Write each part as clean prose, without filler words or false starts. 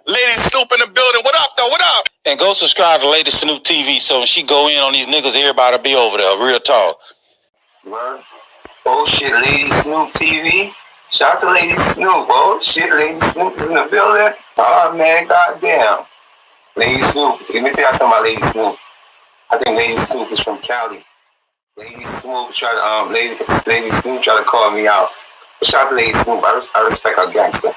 Lady Snoop in the building. What up, though? What up? And go subscribe to Lady Snoop TV so when she go in on these niggas, everybody be over there. Real talk. Word. Oh shit, Lady Snoop TV. Shout out to Lady Snoop. Oh shit, Lady Snoop is in the building. Oh man, goddamn. Lady Snoop. Let me tell you something about Lady Snoop. I think Lady Snoop is from Cali. Lady Snoop tried to Lady Snoop tried to call me out. But shout out to Lady Snoop. I respect her gangster.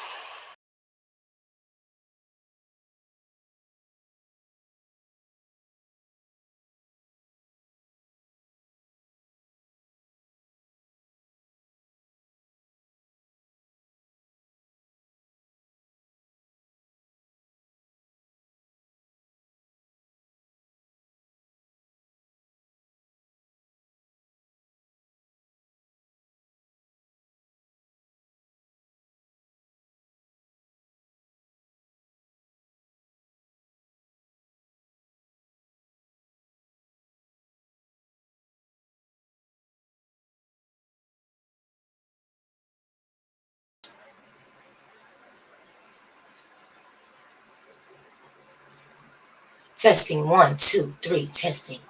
Testing 1, 2, 3, testing.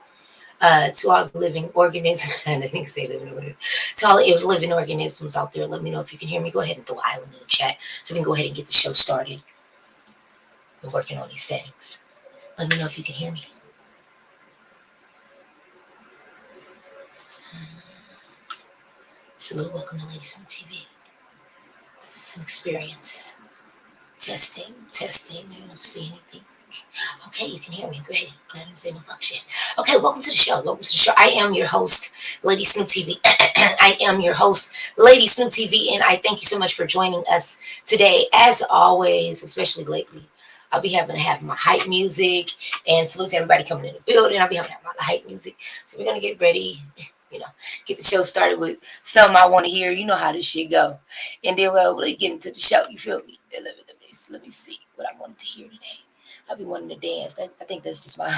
To all the living organisms, I didn't say living organisms. To all the living organisms out there, let me know if you can hear me. Go ahead and throw island in the chat so we can go ahead and get the show started. We're working on these settings. Let me know if you can hear me. Salute, welcome to Lady Snoop TV. This is an experience. Testing. I don't see anything. Okay, you can hear me. Great. Glad I didn't say no fuck shit. Okay, welcome to the show. I am your host, Lady Snoop TV. I am your host, Lady Snoop TV, and I thank you so much for joining us today. As always, especially lately, I'll be having to have my hype music, and salute to everybody coming in the building. I'll be having to have my hype music. So we're going to get ready, get the show started with something I want to hear. You know how this shit go. And then we'll get into the show. You feel me? Let me see what I wanted to hear today. I'll be wanting to dance. I think that's just my...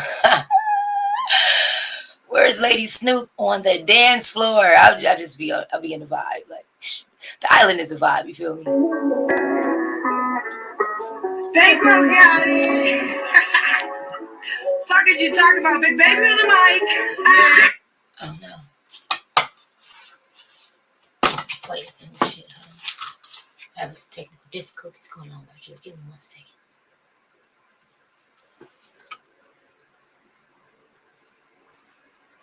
Where's Lady Snoop on the dance floor? I'll be in the vibe. Like, the island is a vibe. You feel me? Empress got it. Fuck is you talking about? Big baby on the mic. Oh no. Wait, shit. I have some technical difficulties going on back here. Give me 1 second.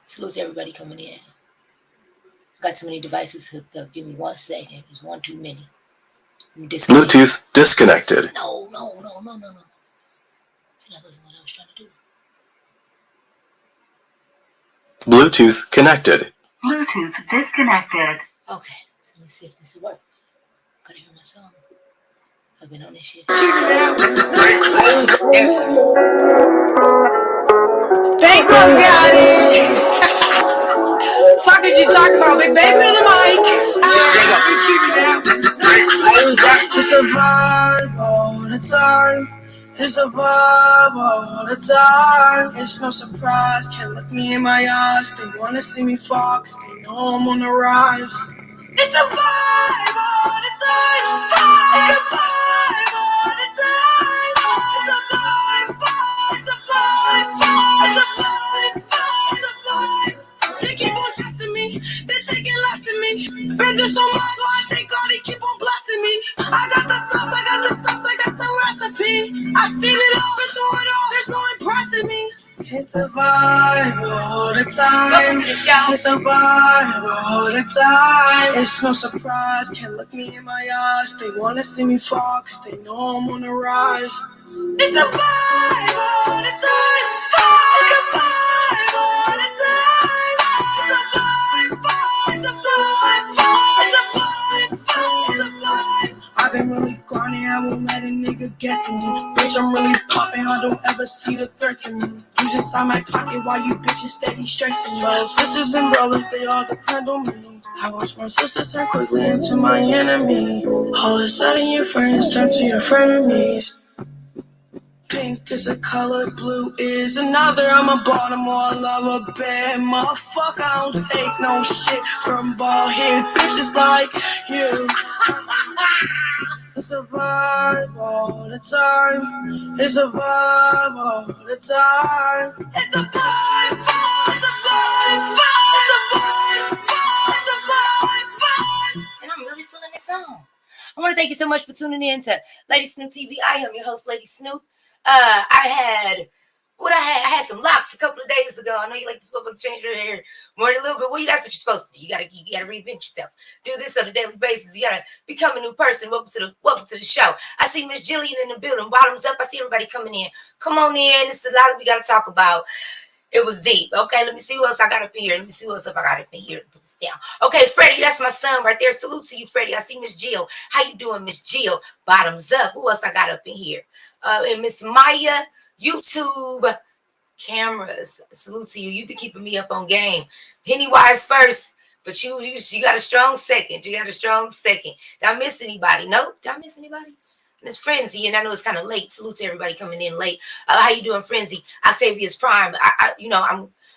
Salute to everybody coming in. Got too many devices hooked up. Give me 1 second. There's one too many. Bluetooth disconnected. No. So that wasn't what I was trying to do. Bluetooth connected. Bluetooth disconnected. Okay, so let's see if this will work. Gotta hear my song. I've been on this shit. There we go. Empress got it. Fuck is you talking about? Big baby on the mic. It's a vibe all the time. It's a vibe all the time. It's no surprise, can't look me in my eyes. They wanna see me fall, cause they know I'm on the rise. It's a vibe all the time. It's a vibe all the time. It's a vibe. They keep on testing me. They thinking less than me. Been through so much, so I thank God he keep on blessing me. I got the sauce, I got the recipe. I seen it all, been through it all. There's no impressing me. It's a vibe all the time. Welcome to the show. It's a vibe all the time. It's no surprise, can't look me in my eyes. They wanna see me fall, cause they know I'm on the rise. It's a vibe all the time. It's a vibe all the time. It's a vibe. It's a vibe. It's a vibe. I've been really grinding, I won't let a nigga get to me. Bitch, I'm really popping, I don't ever see the threat to me. Use inside my pocket while you bitches steady stressing me. Sisters and brothers, they all depend on me. I watch my sister turn quickly into my enemy. All of a sudden your friends turn to your frenemies. Pink is a color, blue is another. I'm a Baltimore lover, bad motherfucker. I don't take no shit from bald head bitches like you. It's It's a vibe all the time. It's a vibe all the time. It's a vibe, it's a vibe, it's a vibe, it's a vibe. And I'm really feeling this song. I want to thank you so much for tuning in to Lady Snoop TV. I am your host, Lady Snoop. I had some locks a couple of days ago. I know you like this motherfucker change your hair more than a little bit. Well, that's what you're supposed to do. You gotta reinvent yourself. Do this on a daily basis. You gotta become a new person. Welcome to the show. I see Miss Jillian in the building. Bottoms up. I see everybody coming in. Come on in. It's a lot we gotta talk about. It was deep. Okay, let me see who else I got up here. I got up in here. Put this down. Okay, Freddie, that's my son right there. Salute to you, Freddie. I see Miss Jill. How you doing, Miss Jill? Bottoms up. Who else I got up in here? And Miss Maya, YouTube cameras. Salute to you. You be keeping me up on game. Pennywise first, but you got a strong second. Did I miss anybody? No? Did I miss anybody? And it's Frenzy, and I know it's kind of late. Salute to everybody coming in late. How you doing, Frenzy? Octavia's Prime.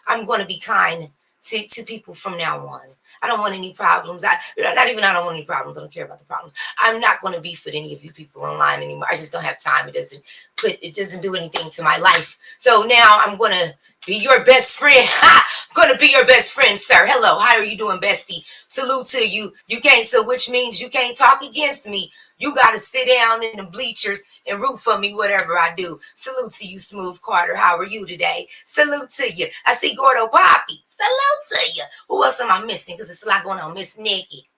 I'm going to be kind to people from now on. I don't want any problems. I don't want any problems. I don't care about the problems. I'm not going to beef with any of you people online anymore. I just don't have time. It doesn't do anything to my life. So now I'm going to be your best friend. I'm going to be your best friend, sir. Hello. How are you doing, bestie? Salute to you. Which means you can't talk against me. You got to sit down in the bleachers and root for me, whatever I do. Salute to you, Smooth Carter. How are you today? Salute to you. I see Gordo Poppy. Salute to you. Who else am I missing? Because it's a lot going on. Miss Nikki.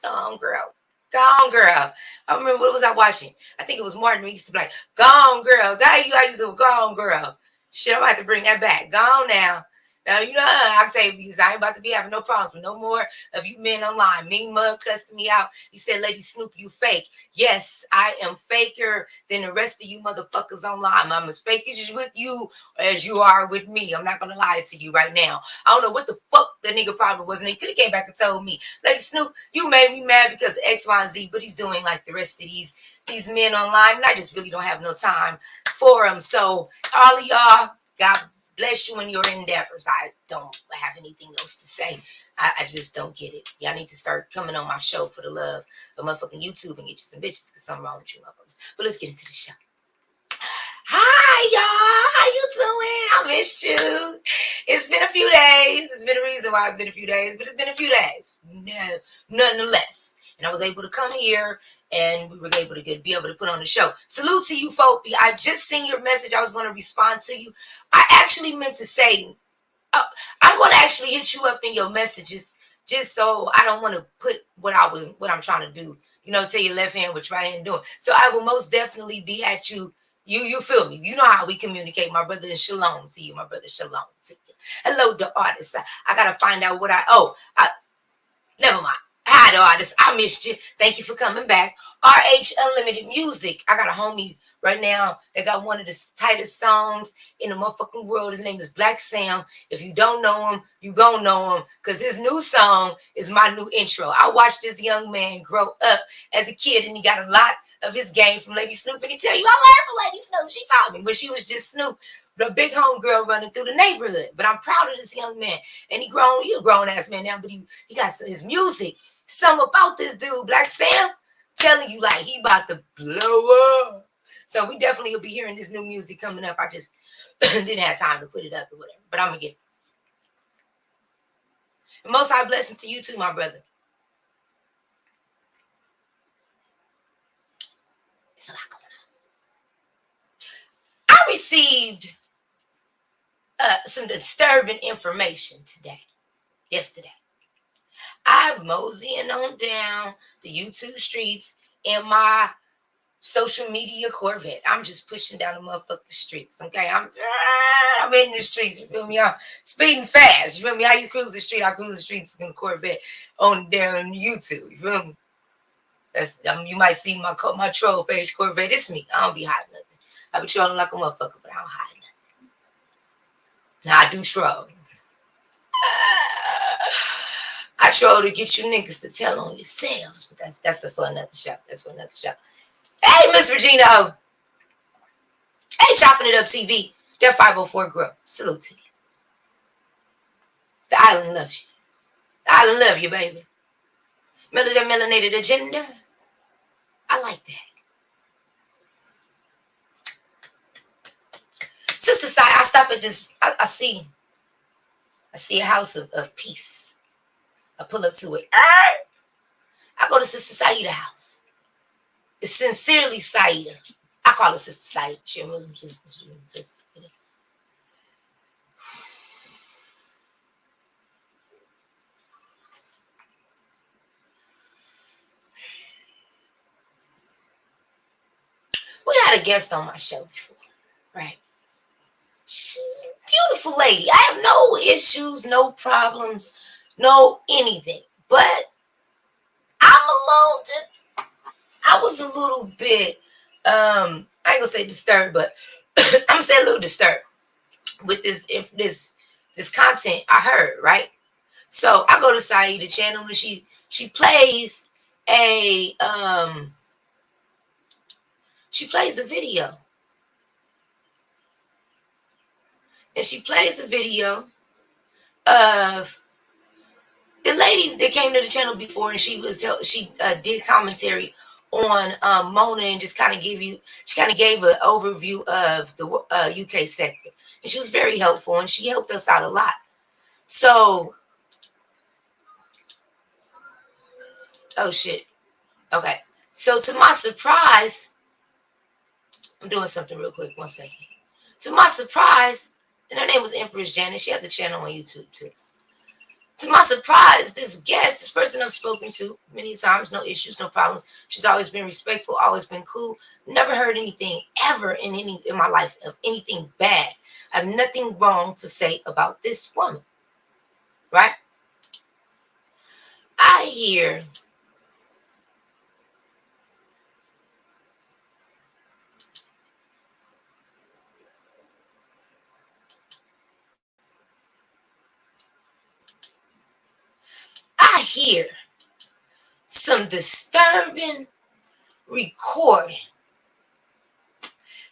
Go on, girl. Go on, girl. I remember, what was I watching? I think it was Martin. We used to be like, go on, girl. I used to go on, girl. Shit, I'm going to have to bring that back. Go on now. Now, you know, I'll tell you, because I ain't about to be having no problems with no more of you men online. Mean Mug cussed me out. He said, Lady Snoop, you fake. Yes, I am faker than the rest of you motherfuckers online. I'm as fake as with you as you are with me. I'm not going to lie to you right now. I don't know what the fuck the nigga problem was. And he could have came back and told me, Lady Snoop, you made me mad because of X, Y, and Z. But he's doing like the rest of these men online. And I just really don't have no time for him. So all of y'all, God bless you in your endeavors. I don't have anything else to say. I just don't get it. Y'all need to start coming on my show for the love of motherfucking YouTube and get you some bitches, because something wrong with you motherfuckers. But let's get into the show. Hi, y'all. How you doing? I missed you. It's been a few days. There's been a reason why it's been a few days, but it's been a few days. No, nonetheless. And I was able to come here, and we were able to be able to put on the show. Salute to you, Fopi. I just seen your message. I was going to respond to you. I actually meant to say, I'm going to actually hit you up in your messages, just so I don't want to put what I'm trying to do. You know, tell your left hand what right hand doing. So I will most definitely be at you. You feel me? You know how we communicate, my brother. And shalom to you, my brother. Shalom to you. Hello, the artist. I gotta find out what never mind. Hi, the artist. I missed you. Thank you for coming back. RH Unlimited Music. I got a homie right now that got one of the tightest songs in the motherfucking world. His name is Black Sam. If you don't know him, you gon' know him, because his new song is my new intro. I watched this young man grow up as a kid, and he got a lot of his game from Lady Snoop. And he tell you, I learned from Lady Snoop. She taught me, but she was just Snoop, the big homegirl running through the neighborhood. But I'm proud of this young man. And he a grown ass man now, but he got his music. Something about this dude, Black Sam, telling you like he about to blow up. So we definitely will be hearing this new music coming up. I just didn't have time to put it up or whatever. But I'm going to get it. And most high blessings to you too, my brother. It's a lot going on. I received some disturbing information yesterday. I'm moseying on down the YouTube streets in my social media Corvette. I'm just pushing down the motherfucking streets. Okay, I'm in the streets. You feel me? I'm speeding fast. You feel me? I used to cruise the street. I cruise the streets in the Corvette on down YouTube. You feel me? That's you might see my troll page Corvette. It's me. I don't be hiding nothing. I be trolling like a motherfucker, but I don't hide nothing. Now I do troll. I troll to get you niggas to tell on yourselves, but that's for another show. That's for another show. Hey, Miss Regina. Hey, Chopping It Up TV. That 504 girl. Salute to you. The island loves you. The island love you, baby. Melanated agenda. I like that. Sister Side, I stop at this. I see a house of peace. I pull up to it. I go to Sister Saida house. It's sincerely Saida. I call her Sister Saida. She a Muslim sister. Sister Saida. We had a guest on my show before, right? She's a beautiful lady. I have no issues, no problems, no anything. But I was a little bit, I ain't gonna say disturbed, but I'm gonna say a little disturbed with this content I heard, right? So I go to Saida channel and she plays a video. And she plays a video of the lady that came to the channel before, and she did commentary on Mona, and just kind of gave an overview of the UK sector, and she was very helpful, and she helped us out a lot. So, oh shit, okay. So to my surprise, I'm doing something real quick. 1 second. To my surprise, and her name was Empress Janet. She has a channel on YouTube too. To my surprise, this person I've spoken to many times, no issues, no problems. She's always been respectful, always been cool. Never heard anything ever in my life of anything bad. I have nothing wrong to say about this woman, right? I hear some disturbing recording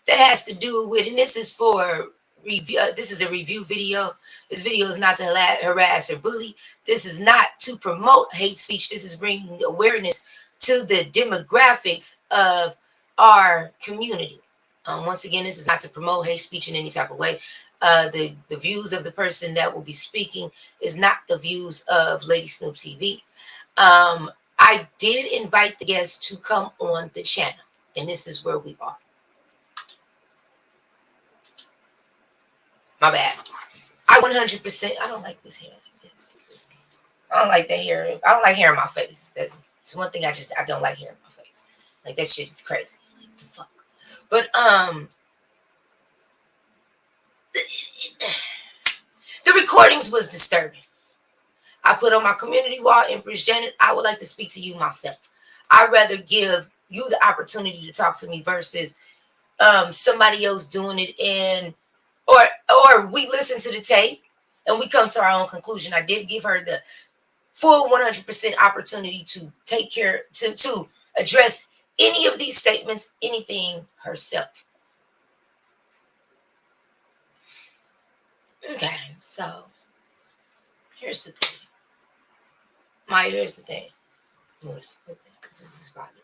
that has to do with, and this is for review. This is a review video. This video is not to harass or bully. This is not to promote hate speech. This is bringing awareness to the demographics of our community. Once again, this is not to promote hate speech in any type of way. The views of the person that will be speaking is not the views of Lady Snoop TV. I did invite the guests to come on the channel, and this is where we are. My bad. I 100%. I don't like this hair like this. I don't like that hair. I don't like hair in my face. That's one thing I don't like hair in my face. Like, that shit is crazy. Like, the fuck. But the recordings was disturbing. I put on my community wall, Empress Janet, I would like to speak to you myself. I'd rather give you the opportunity to talk to me versus somebody else doing it or we listen to the tape and we come to our own conclusion. I did give her the full 100% opportunity to take care, to address any of these statements, anything herself. Okay, so here's the thing. Here's the thing. This is bothering me.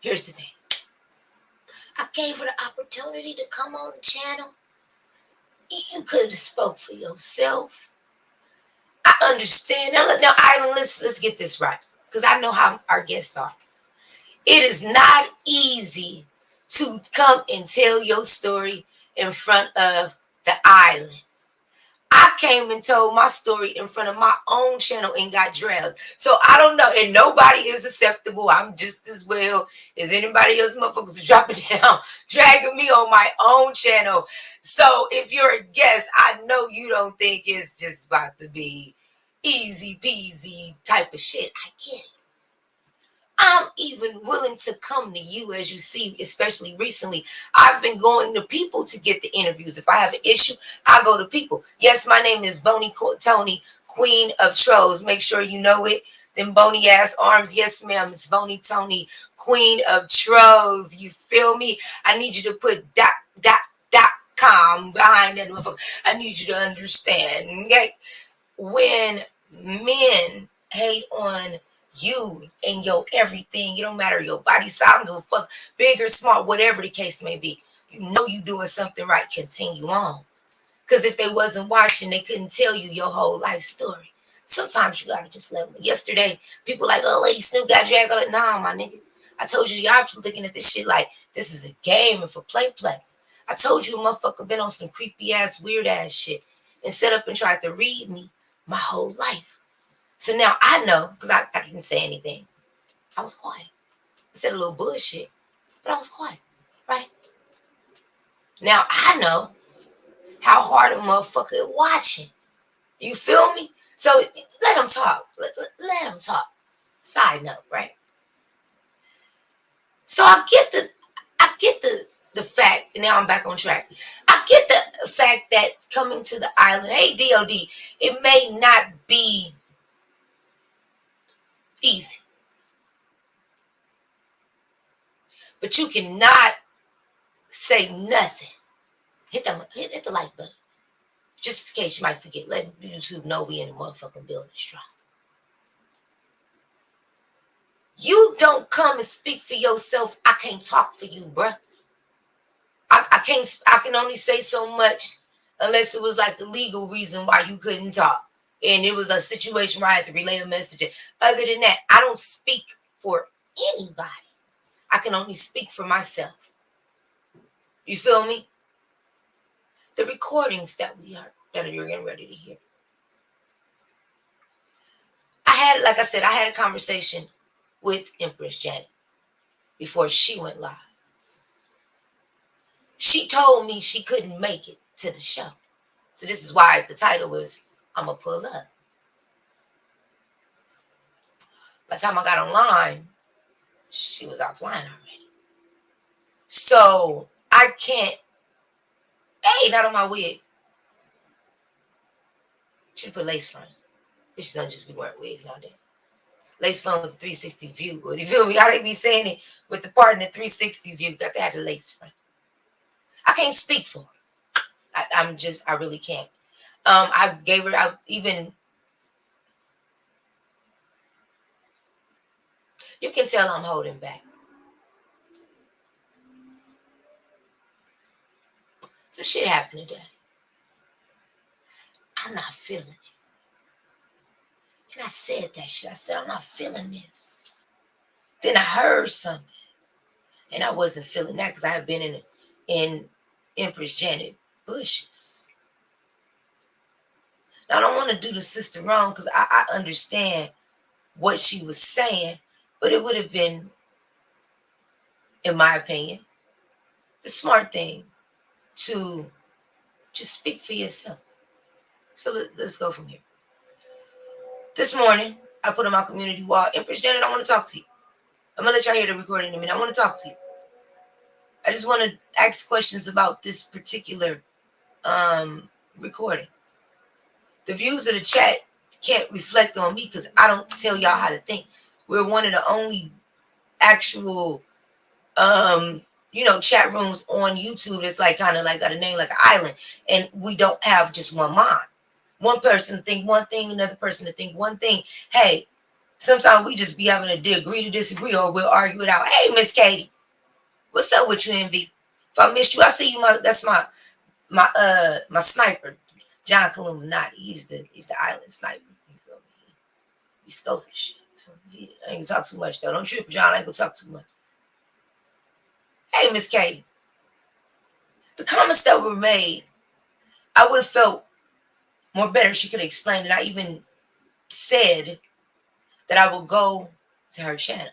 Here's the thing. I gave her the opportunity to come on the channel. You could have spoke for yourself. I understand. Now, let's get this right, because I know how our guests are. It is not easy to come and tell your story in front of the island. I came and told my story in front of my own channel and got dragged. So I don't know. And nobody is acceptable. I'm just as well as anybody else motherfuckers who drop it down, dragging me on my own channel. So if you're a guest, I know you don't think it's just about to be easy peasy type of shit. I get it. I'm even willing to come to you, as you see, especially recently. I've been going to people to get the interviews. If I have an issue, I go to people. Yes, my name is Boney Tony, Queen of Trolls. Make sure you know it. Them bony ass arms. Yes, ma'am. It's Boney Tony, Queen of Trolls. You feel me? I need you to put .com behind that motherfucker. I need you to understand. Okay? When men hate on You and your everything. It don't matter your body size. I don't give a fuck, big or small, whatever the case may be. You know you doing something right. Continue on. Because if they wasn't watching, they couldn't tell you your whole life story. Sometimes you gotta just let them. Yesterday, people like, oh, Lady Snoop got dragged. Like, nah, my nigga. I told you the opposite, looking at this shit like this is a game and for play. I told you a motherfucker been on some creepy ass, weird ass shit and set up and tried to read me my whole life. So now I know, because I didn't say anything. I was quiet. I said a little bullshit, but I was quiet, right? Now I know how hard a motherfucker watching. You feel me? So let them talk. Let them talk. Side note, right? So I get the fact, and now I'm back on track. I get the fact that coming to the island, hey DOD, it may not be easy. But you cannot say nothing. Hit the like button. Just in case you might forget. Let YouTube know we in the motherfucking building strong. You don't come and speak for yourself. I can't talk for you, bruh. I can only say so much unless it was like a legal reason why you couldn't talk. And it was a situation where I had to relay a message. Other than that, I don't speak for anybody. I can only speak for myself. You feel me? The recordings that you're getting ready to hear. Like I said, I had a conversation with Empress Janet before she went live. She told me she couldn't make it to the show. So this is why the title was, I'ma pull up. By the time I got online, she was offline already. So I can't, hey, not on my wig. Should put lace front. Bitches don't just be wearing wigs nowadays. Lace front with a 360 view. You feel me? I didn't be saying it with the part in the 360 view. Got to have the lace front. I can't speak for her. I really can't. I gave her, you can tell I'm holding back. Some shit happened today. I'm not feeling it. And I said that shit. I said, I'm not feeling this. Then I heard something. And I wasn't feeling that because I have been in Empress Janet bushes. Now, I don't want to do the sister wrong because I understand what she was saying. But it would have been, in my opinion, the smart thing to just speak for yourself. So let's go from here. This morning, I put on my community wall, Empress Janet, I want to talk to you. I'm going to let y'all hear the recording in a minute. I want to talk to you. I just want to ask questions about this particular recording. The views of the chat can't reflect on me because I don't tell y'all how to think. We're one of the only actual, chat rooms on YouTube that's like kind of like got a name like an island. And we don't have just one mind. One person to think one thing, another person to think one thing. Hey, sometimes we just be having to agree to disagree or we'll argue it out. Hey, Miss Katie, what's up with you, Envy? If I missed you, I see you. That's my sniper, John Illuminati. He's the island sniper. You feel me? He's scoping. I ain't gonna talk too much though. Don't trip, John. I ain't gonna talk too much. Hey, Miss Katie. The comments that were made, I would have felt more better. She could have explained it. I even said that I would go to her channel.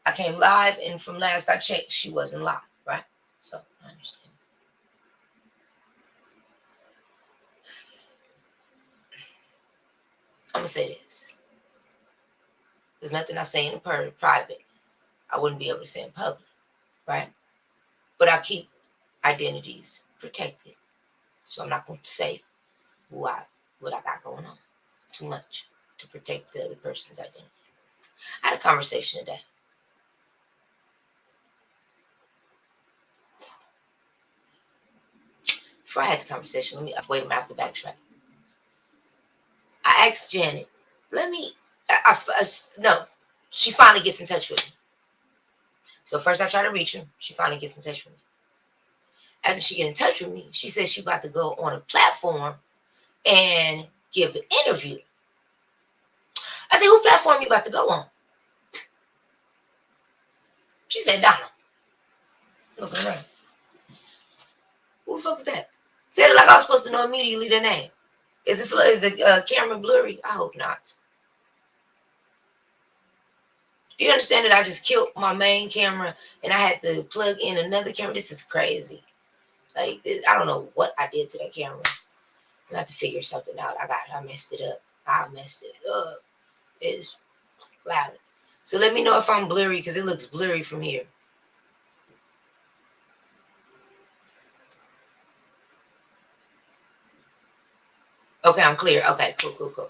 I came live, and from last I checked, she wasn't live, right? So I understand. I'm gonna say this. There's nothing I say in private I wouldn't be able to say in public, right? But I keep identities protected. So I'm not going to say what I got going on too much to protect the other person's identity. I had a conversation today. Before I had the conversation, I have to backtrack. I asked Janet, No, she finally gets in touch with me. So first I try to reach her. She finally gets in touch with me. After she get in touch with me, she says she about to go on a platform and give an interview. I said, who platform you about to go on? She said, Donald. Looking around. Who the fuck is that? Said it like I was supposed to know immediately the name. Is the camera blurry? I hope not. Do you understand that I just killed my main camera and I had to plug in another camera? This is crazy. Like, I don't know what I did to that camera. I'm gonna have to figure something out. I messed it up. I messed it up. It's loud. So let me know if I'm blurry because it looks blurry from here. Okay, I'm clear. Okay, cool.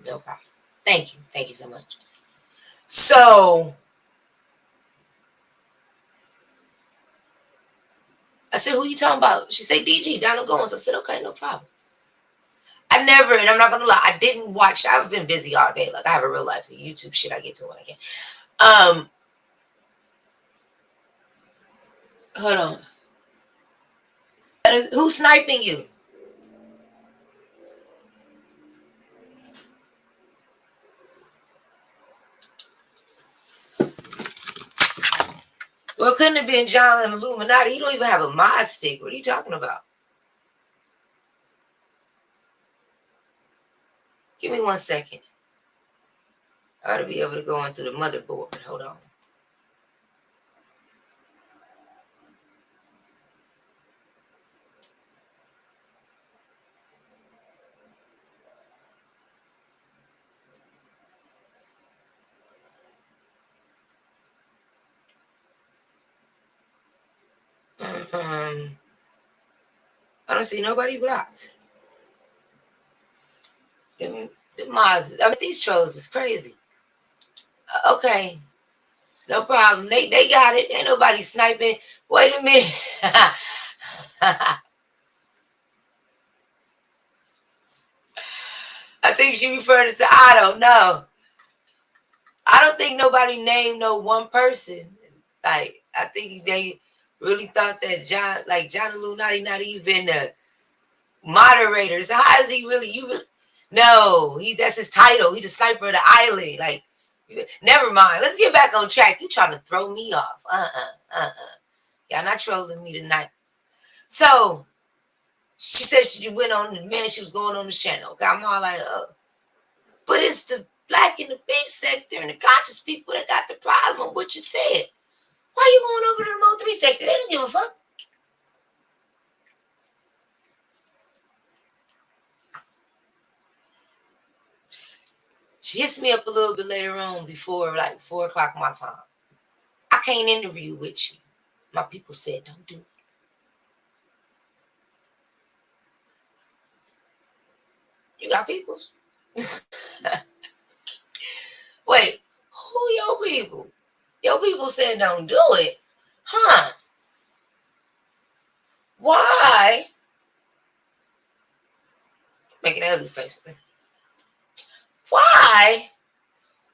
No problem. Thank you. Thank you so much. So I said, who you talking about? She said, DG, Donald Goins. I said, okay, no problem. I never, and I'm not gonna lie, I didn't watch. I've been busy all day. Like I have a real life. The YouTube shit I get to when I can. Hold on. Who's sniping you? Well, it couldn't have been John and Illuminati. He don't even have a mod stick. What are you talking about? Give me 1 second. I ought to be able to go in through the motherboard. Hold on. I don't see nobody blocked. The mods. I mean, these trolls is crazy. Okay, no problem. They got it. Ain't nobody sniping. Wait a minute. I think she referred to. I don't know. I don't think nobody named no one person. Like I think they really thought that John Illuminati, not even the moderator. So how is he really? No, that's his title. He the sniper of the island. Like, never mind. Let's get back on track. You trying to throw me off? Y'all not trolling me tonight. So she said she went on the man. She was going on the channel. Okay, I'm all like, but it's the black and the beef sector and the conscious people that got the problem with what you said. Why you going over to the Mo 3 sector? They don't give a fuck. She hits me up a little bit later on before like 4 o'clock my time. I can't interview with you. My people said don't do it. You got peoples? Wait, who your people? Your people said don't do it. Huh? Why? Make an ugly face. Why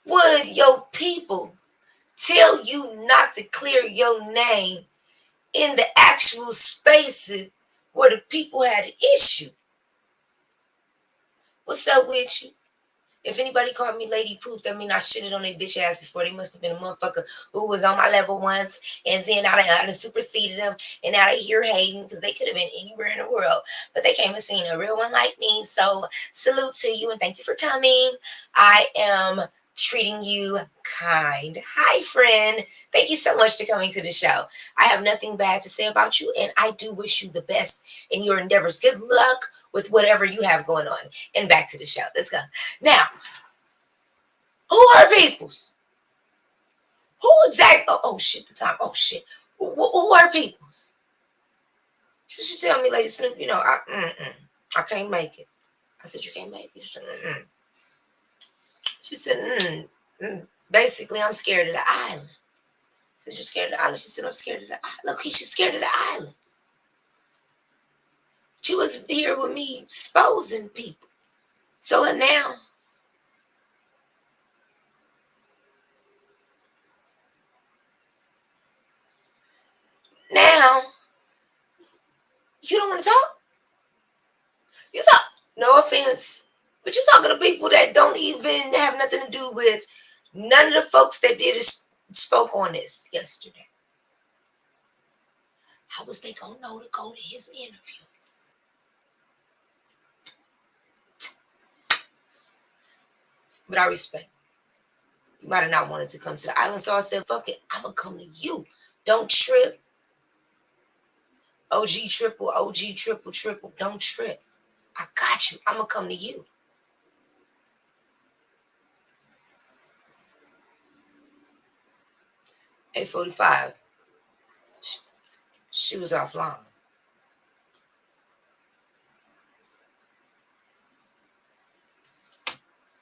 would your people tell you not to clear your name in the actual spaces where the people had an issue? What's up with you? If anybody called me Lady Poop, that mean I shitted on their bitch ass before. They must have been a motherfucker who was on my level once, and then I done superseded them, and now they here hating because they could have been anywhere in the world, but they came and seen a real one like me. So salute to you and thank you for coming. I am treating you kind. Hi, friend. Thank you so much for coming to the show. I have nothing bad to say about you, and I do wish you the best in your endeavors. Good luck with whatever you have going on. And back to the show. Let's go. Now, who are peoples? Who exactly? Oh shit, the time. Oh shit. Who are peoples? She should tell me, Lady Snoop, I can't make it. I said, you can't make it? She said, basically, I'm scared of the island. I said, you're scared of the island? She said, I'm scared of the island. Look, she's scared of the island. She was here with me exposing people. So now, Now, you don't want to talk? You talk. No offense, but you talking to people that don't even have nothing to do with none of the folks that spoke on this yesterday. How was they gonna know to go to his interview? But I respect. You might have not wanted to come to the island, so I said, fuck it, I'm gonna come to you. Don't trip. OG triple, don't trip. I got you. I'm gonna come to you. $8:45. She was offline.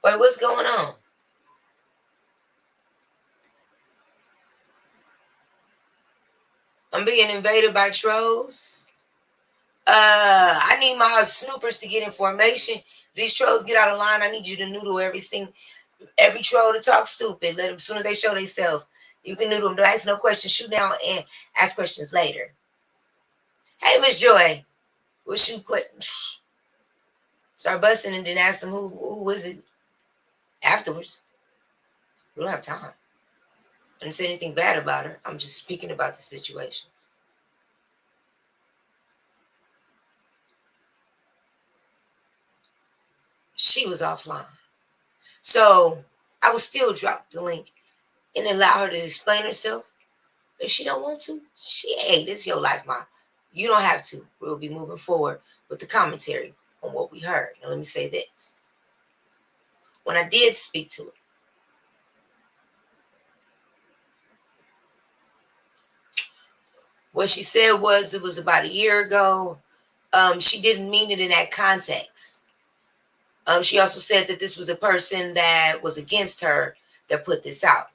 Wait, what's going on? I'm being invaded by trolls. I need my snoopers to get information. These trolls get out of line. I need you to noodle every troll to talk stupid. Let them, as soon as they show themselves, you can noodle them. Don't ask no questions. Shoot down and ask questions later. Hey, Miss Joy, we'll shoot quick. Start busting and then ask them who was it afterwards. We don't have time. I didn't say anything bad about her. I'm just speaking about the situation. She was offline. So I will still drop the link and allow her to explain herself. If she don't want to, hey, this is your life, Ma. You don't have to. We'll be moving forward with the commentary on what we heard. Now let me say this. When I did speak to her, what she said was it was about a year ago. She didn't mean it in that context. She also said that this was a person that was against her that put this out.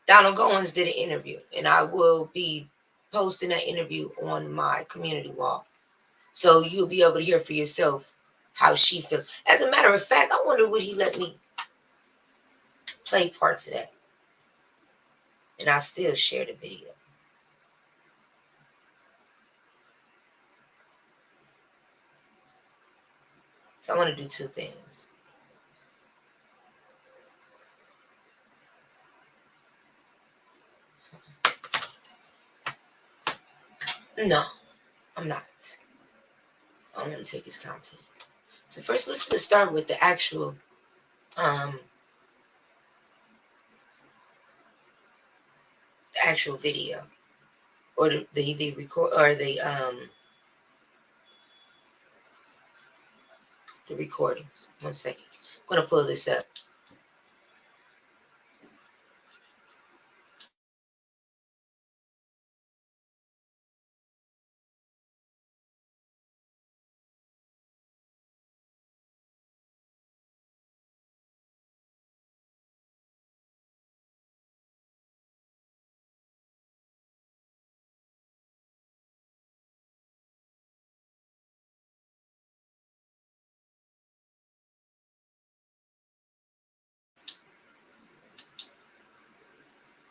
Donald Goins did an interview, and I will be posting that interview on my community wall. So you'll be able to hear for yourself how she feels. As a matter of fact, I wonder would he let me play parts of that. And I'll still share the video. So I want to do two things. No, I'm not. I'm going to take his content. So first, let's start with the actual video, or the record, or the recordings. 1 second. I'm going to pull this up.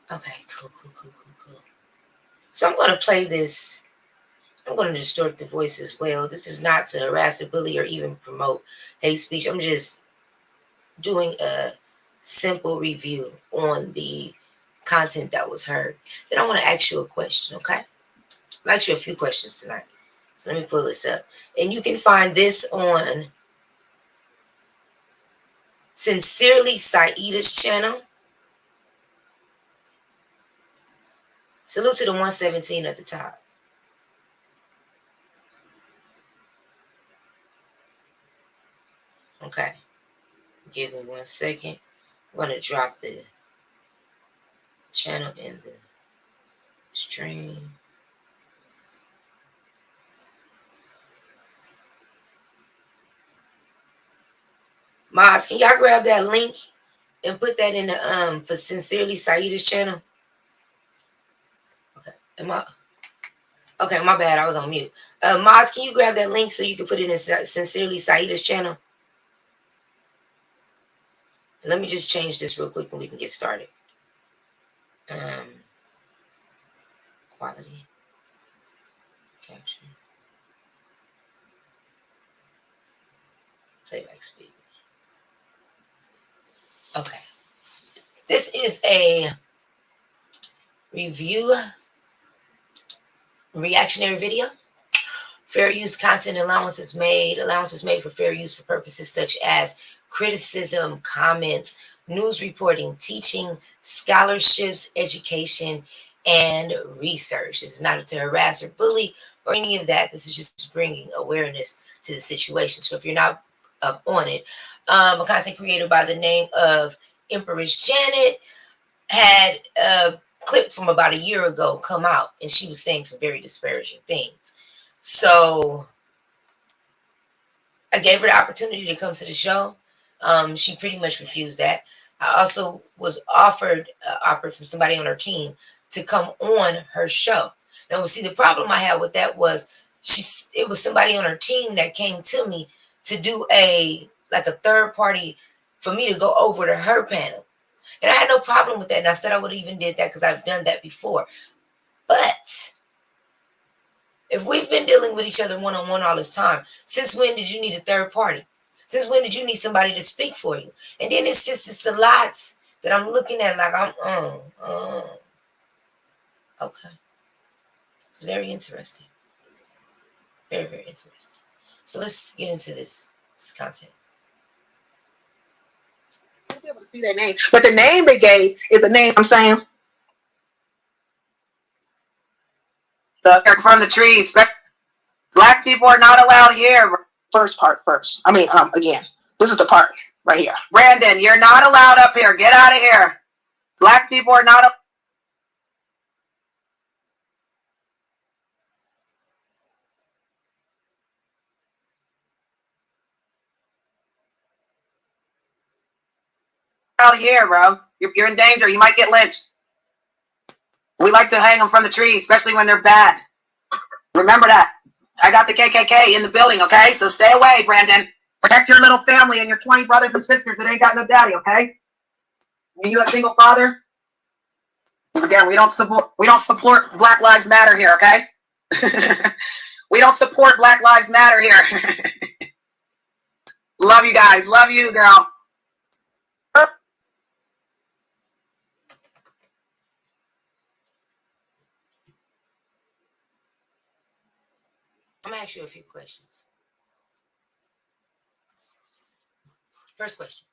Okay, cool. So I'm going to play this. I'm going to distort the voice as well. This is not to harass or bully or even promote hate speech. I'm just doing a simple review on the content that was heard. Then I want to ask you a question, okay? I'll ask you a few questions tonight. So let me pull this up. And you can find this on Sincerely Saida's channel. Salute to the 117 at the top. Okay. Give me 1 second. I'm going to drop the channel in the stream. Mods, can y'all grab that link and put that in the for Sincerely Saida's channel? Okay. Okay, my bad. I was on mute. Maz, can you grab that link so you can put it in Sincerely Saida's channel? Let me just change this real quick and we can get started. Quality. Caption. Playback speed. Okay. This is a review reactionary video. Fair use content allowances made for fair use for purposes such as criticism, comments, news reporting, teaching, scholarships, education, and research. This is not to harass or bully or any of that. This is just bringing awareness to the situation. So if you're not up on it, a content creator by the name of Empress Janet had a clip from about a year ago come out, and she was saying some very disparaging things. So I gave her the opportunity to come to the show. She pretty much refused that. I also was offered from somebody on her team to come on her show. Now, see, the problem I had with that was it was somebody on her team that came to me to do a third party for me to go over to her panel. And I had no problem with that. And I said I would have even did that because I've done that before. But if we've been dealing with each other one-on-one all this time, since when did you need a third party? Since when did you need somebody to speak for you? And then it's a lot that I'm looking at like okay. It's very interesting. Very, very interesting. So let's get into this content. You'll be able to see their name. But the name they gave is a name, I'm saying. From the trees. Black people are not allowed here. First part first. Again. This is the part right here. Brandon, you're not allowed up here. Get out of here. Black people are not allowed here, bro. You're in danger. You might get lynched. We like to hang them from the trees, especially when they're bad. Remember that. I got the KKK in the building, okay? So stay away, Brandon. Protect your little family and your 20 brothers and sisters that ain't got no daddy, okay? Are you a single father? Again, we don't support Black Lives Matter here, okay? We don't support Black Lives Matter here. Love you guys. Love you, girl. I'm going to ask you a few questions. First question.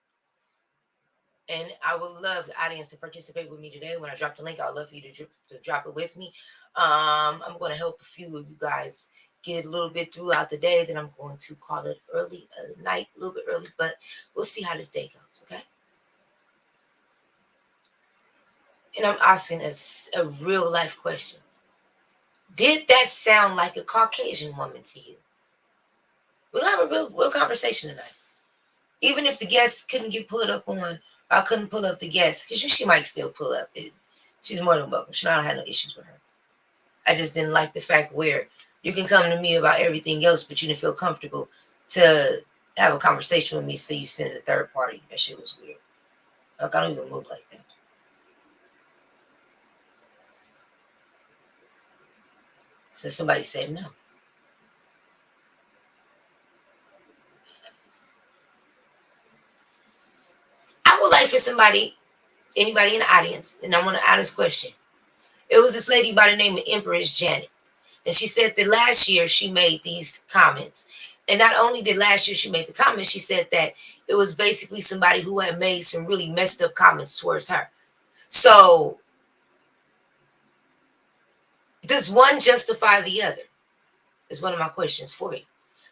And I would love the audience to participate with me today. When I drop the link, I'd love for you to drop it with me. I'm going to help a few of you guys get a little bit throughout the day. Then I'm going to call it early night, a little bit early, but we'll see how this day goes, okay? And I'm asking a real life question. Did that sound like a Caucasian woman to you? We'll have a real conversation tonight. Even if the guests couldn't get pulled up on, or I couldn't pull up the guests, because she might still pull up. She's more than welcome. I don't have no issues with her. I just didn't like the fact where you can come to me about everything else, but you didn't feel comfortable to have a conversation with me, so you send a third party. That shit was weird. Like, I don't even move like that. So somebody said no. I would like for anybody in the audience, and I want an honest question. It was this lady by the name of Empress Janet. And she said that last year she made these comments. And not only did last year she made the comments, she said that it was basically somebody who had made some really messed up comments towards her. So does one justify the other? Is one of my questions for you.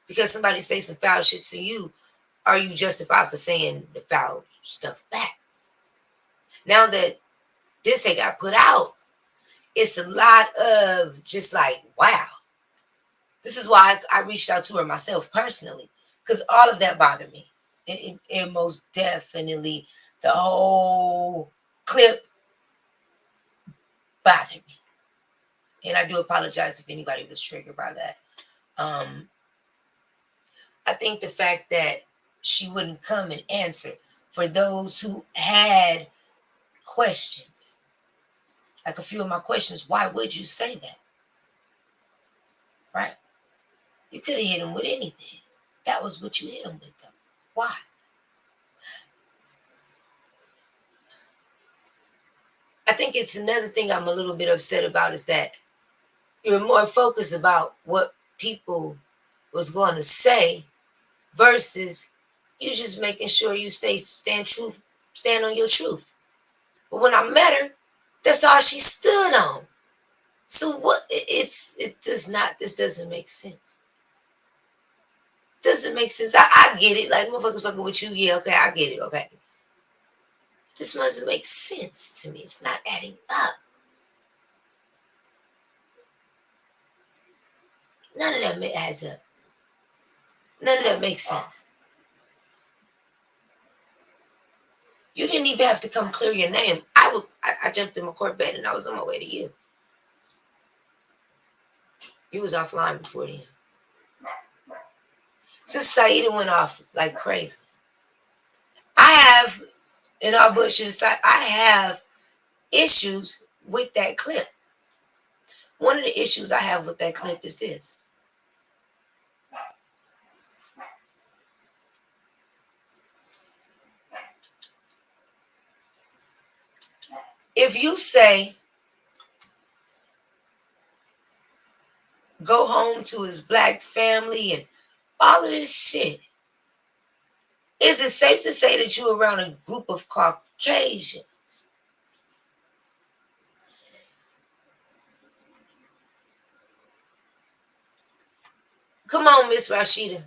Because somebody say some foul shit to you, are you justified for saying the foul stuff back? Now that this thing got put out, it's a lot of just like, wow. This is why I reached out to her myself personally, because all of that bothered me. It most definitely, the whole clip bothered me. And I do apologize if anybody was triggered by that. I think the fact that she wouldn't come and answer for those who had questions, like a few of my questions, why would you say that? Right? You could have hit him with anything. That was what you hit him with, though. Why? I think it's another thing I'm a little bit upset about is that you're more focused about what people was going to say versus you just making sure you stand on your truth. But when I met her, that's all she stood on. So what? This doesn't make sense. Doesn't make sense. I get it. Like motherfuckers fucking with you. Yeah, okay, I get it. Okay. This doesn't make sense to me. It's not adding up. None of that adds up. None of that makes sense. You didn't even have to come clear your name. I jumped in my court bed and I was on my way to you. You was offline before then. Sister Saida went off like crazy. I have, in all bullshit aside, I have issues with that clip. One of the issues I have with that clip is this. If you say, go home to his black family and all of this shit, is it safe to say that you're around a group of Caucasians? Come on, Miss Rashida.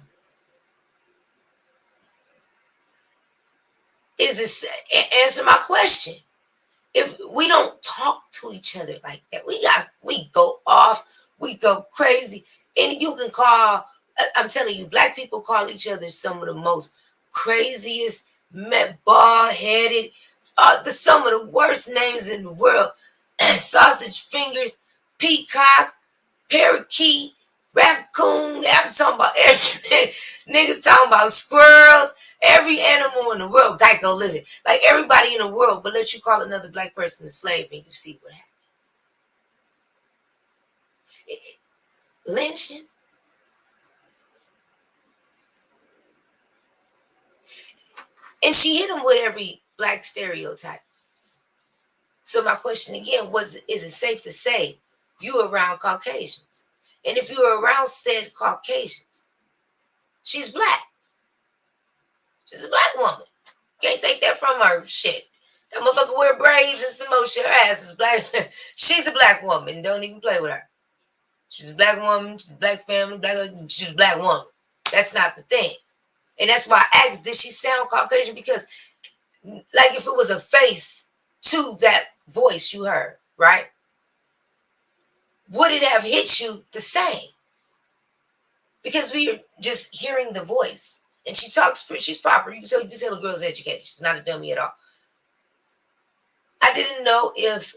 Answer my question. If we don't talk to each other like that, we go off, we go crazy, and you can call. I'm telling you, black people call each other some of the most craziest, bald-headed, some of the worst names in the world. Sausage fingers, peacock, parakeet, raccoon. I'm talking about everything. Niggas talking about squirrels. Every animal in the world, Geico lizard, like everybody in the world, but let you call another black person a slave and you see what happens. Lynching. And she hit him with every black stereotype. So my question again is it safe to say you around Caucasians? And if you're around said Caucasians, she's black. She's a black woman. Can't take that from her. Shit. That motherfucker wear braids and some more shit. Her ass is black. She's a black woman. Don't even play with her. She's a black woman. She's a black family. She's a black woman. That's not the thing. And that's why I asked, did she sound Caucasian? Because, like, if it was a face to that voice you heard, right? Would it have hit you the same? Because we are just hearing the voice. And she talks, she's proper. You can tell the girl's educated. She's not a dummy at all. I didn't know if,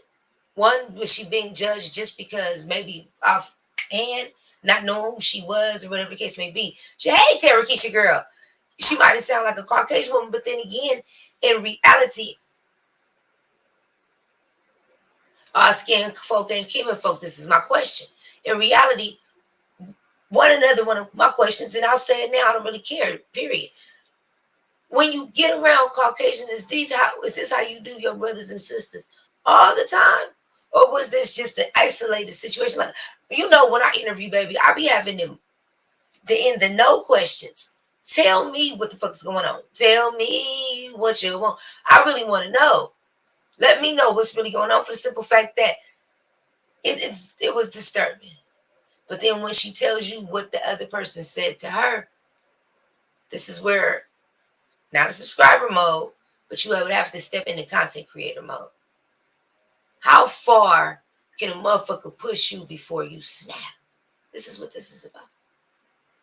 one, was she being judged just because maybe offhand, not knowing who she was or whatever the case may be. She, hey, Tarakisha girl. She might have sounded like a Caucasian woman, but then again, in reality, skin folk and Cuban folk, this is my question. In reality, one of my questions, and I'll say it now, I don't really care, period. When you get around Caucasian, is this how you do your brothers and sisters all the time? Or was this just an isolated situation? Like, you know, when I interview, baby, I be having them the no questions. Tell me what the fuck's going on. Tell me what you want. I really want to know. Let me know what's really going on, for the simple fact that it was disturbing. But then when she tells you what the other person said to her, this is where, not a subscriber mode, but you would have to step into content creator mode. How far can a motherfucker push you before you snap? This is what this is about.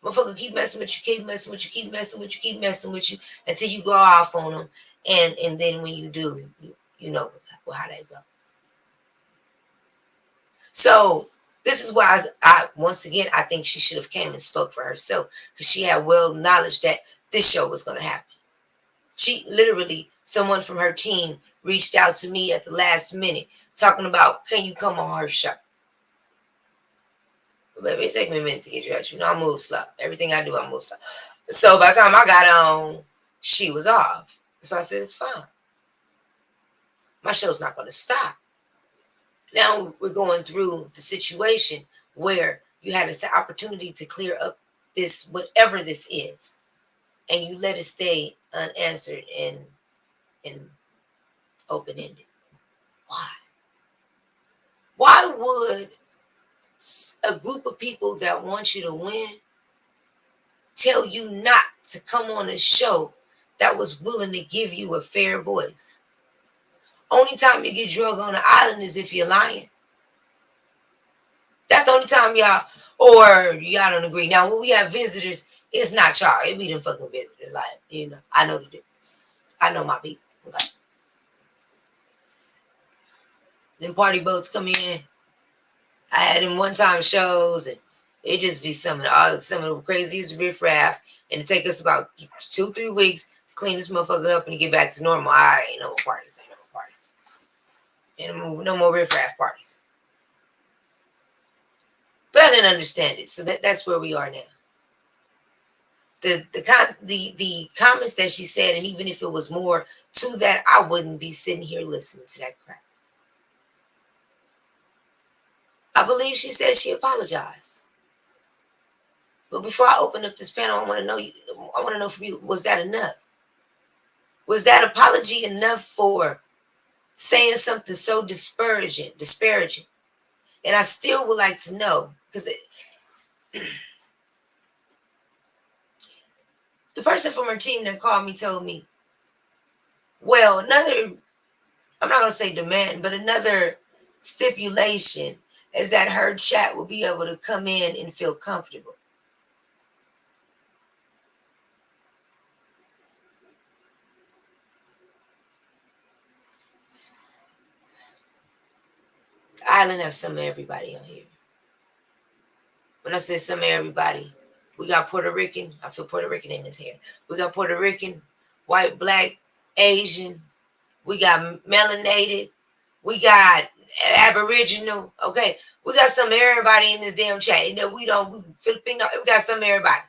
Motherfucker keep messing with you, keep messing with you, keep messing with you, keep messing with you until you go off on them. And then when you do, you know how that go. So This is why I once again, I think she should have came and spoke for herself, because she had well knowledge that this show was going to happen. She literally, someone from her team reached out to me at the last minute talking about, can you come on her show? But baby, it take me a minute to get dressed. You know, I move slow. Everything I do, I move slow. So by the time I got on, she was off. So I said, it's fine. My show's not going to stop. Now we're going through the situation where you had an opportunity to clear up this, whatever this is, and you let it stay unanswered and open-ended. Why? Why would a group of people that want you to win tell you not to come on a show that was willing to give you a fair voice? Only time you get drug on the island is if you're lying. That's the only time y'all, or y'all don't agree. Now, when we have visitors, it's not y'all. It be them fucking visitors. Like, you know, I know the difference. I know my people. Like, them party boats come in. I had them one-time shows, and it just be some of the craziest riffraff, and it take us about 2-3 weeks to clean this motherfucker up and get back to normal. I ain't no more parties. Ain't no more parties. Ain't no more riffraff parties. But I didn't understand it, so that's where we are now. The comments that she said, and even if it was more to that, I wouldn't be sitting here listening to that crap. I believe she said she apologized. But before I open up this panel, I want to know from you, was that enough? Was that apology enough for saying something so disparaging? And I still would like to know, because the person from her team that called me told me, well, another, I'm not going to say demand, but another stipulation is that her chat will be able to come in and feel comfortable. The island has some of everybody on here. When I say some of everybody, we got Puerto Rican. I feel Puerto Rican in this here. We got Puerto Rican, white, black, Asian. We got melanated. We got Aboriginal. Okay. We got some of everybody in this damn chat. And that we Filipino, we got some of everybody.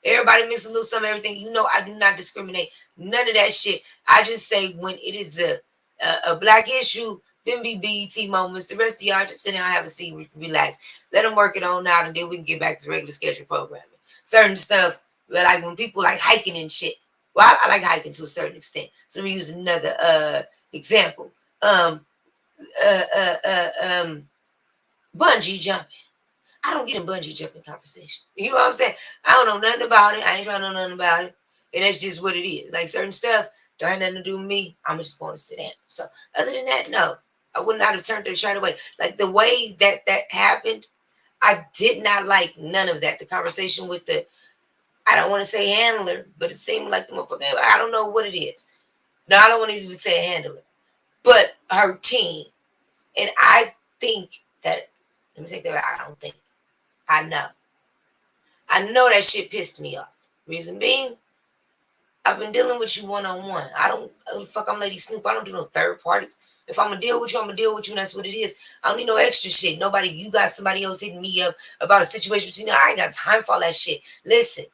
Everybody mix a little some of everything. You know, I do not discriminate. None of that shit. I just say when it is a black issue, then be BET moments. The rest of y'all just sit down, have a seat, relax. Let them work it on out, and then we can get back to regular schedule programming. Certain stuff, like when people like hiking and shit. Well, I like hiking to a certain extent. So let me use another example. Bungee jumping. I don't get in bungee jumping conversation. You know what I'm saying? I don't know nothing about it. I ain't trying to know nothing about it. And that's just what it is. Like certain stuff, don't have nothing to do with me. I'm just going to sit down. So other than that, no. I would not have turned the shirt away. Like the way that happened, I did not like none of that. The conversation with I don't want to say handler, but it seemed like the motherfucker. I don't know what it is. No, I don't want to even say handler. But her team. And I think that, let me take that back. I don't think. I know. I know that shit pissed me off. Reason being, I've been dealing with you one-on-one. I'm Lady Snoop. I don't do no third parties. If I'm going to deal with you, I'm going to deal with you, and that's what it is. I don't need no extra shit. You got somebody else hitting me up about a situation between you. I ain't got time for all that shit. Listen,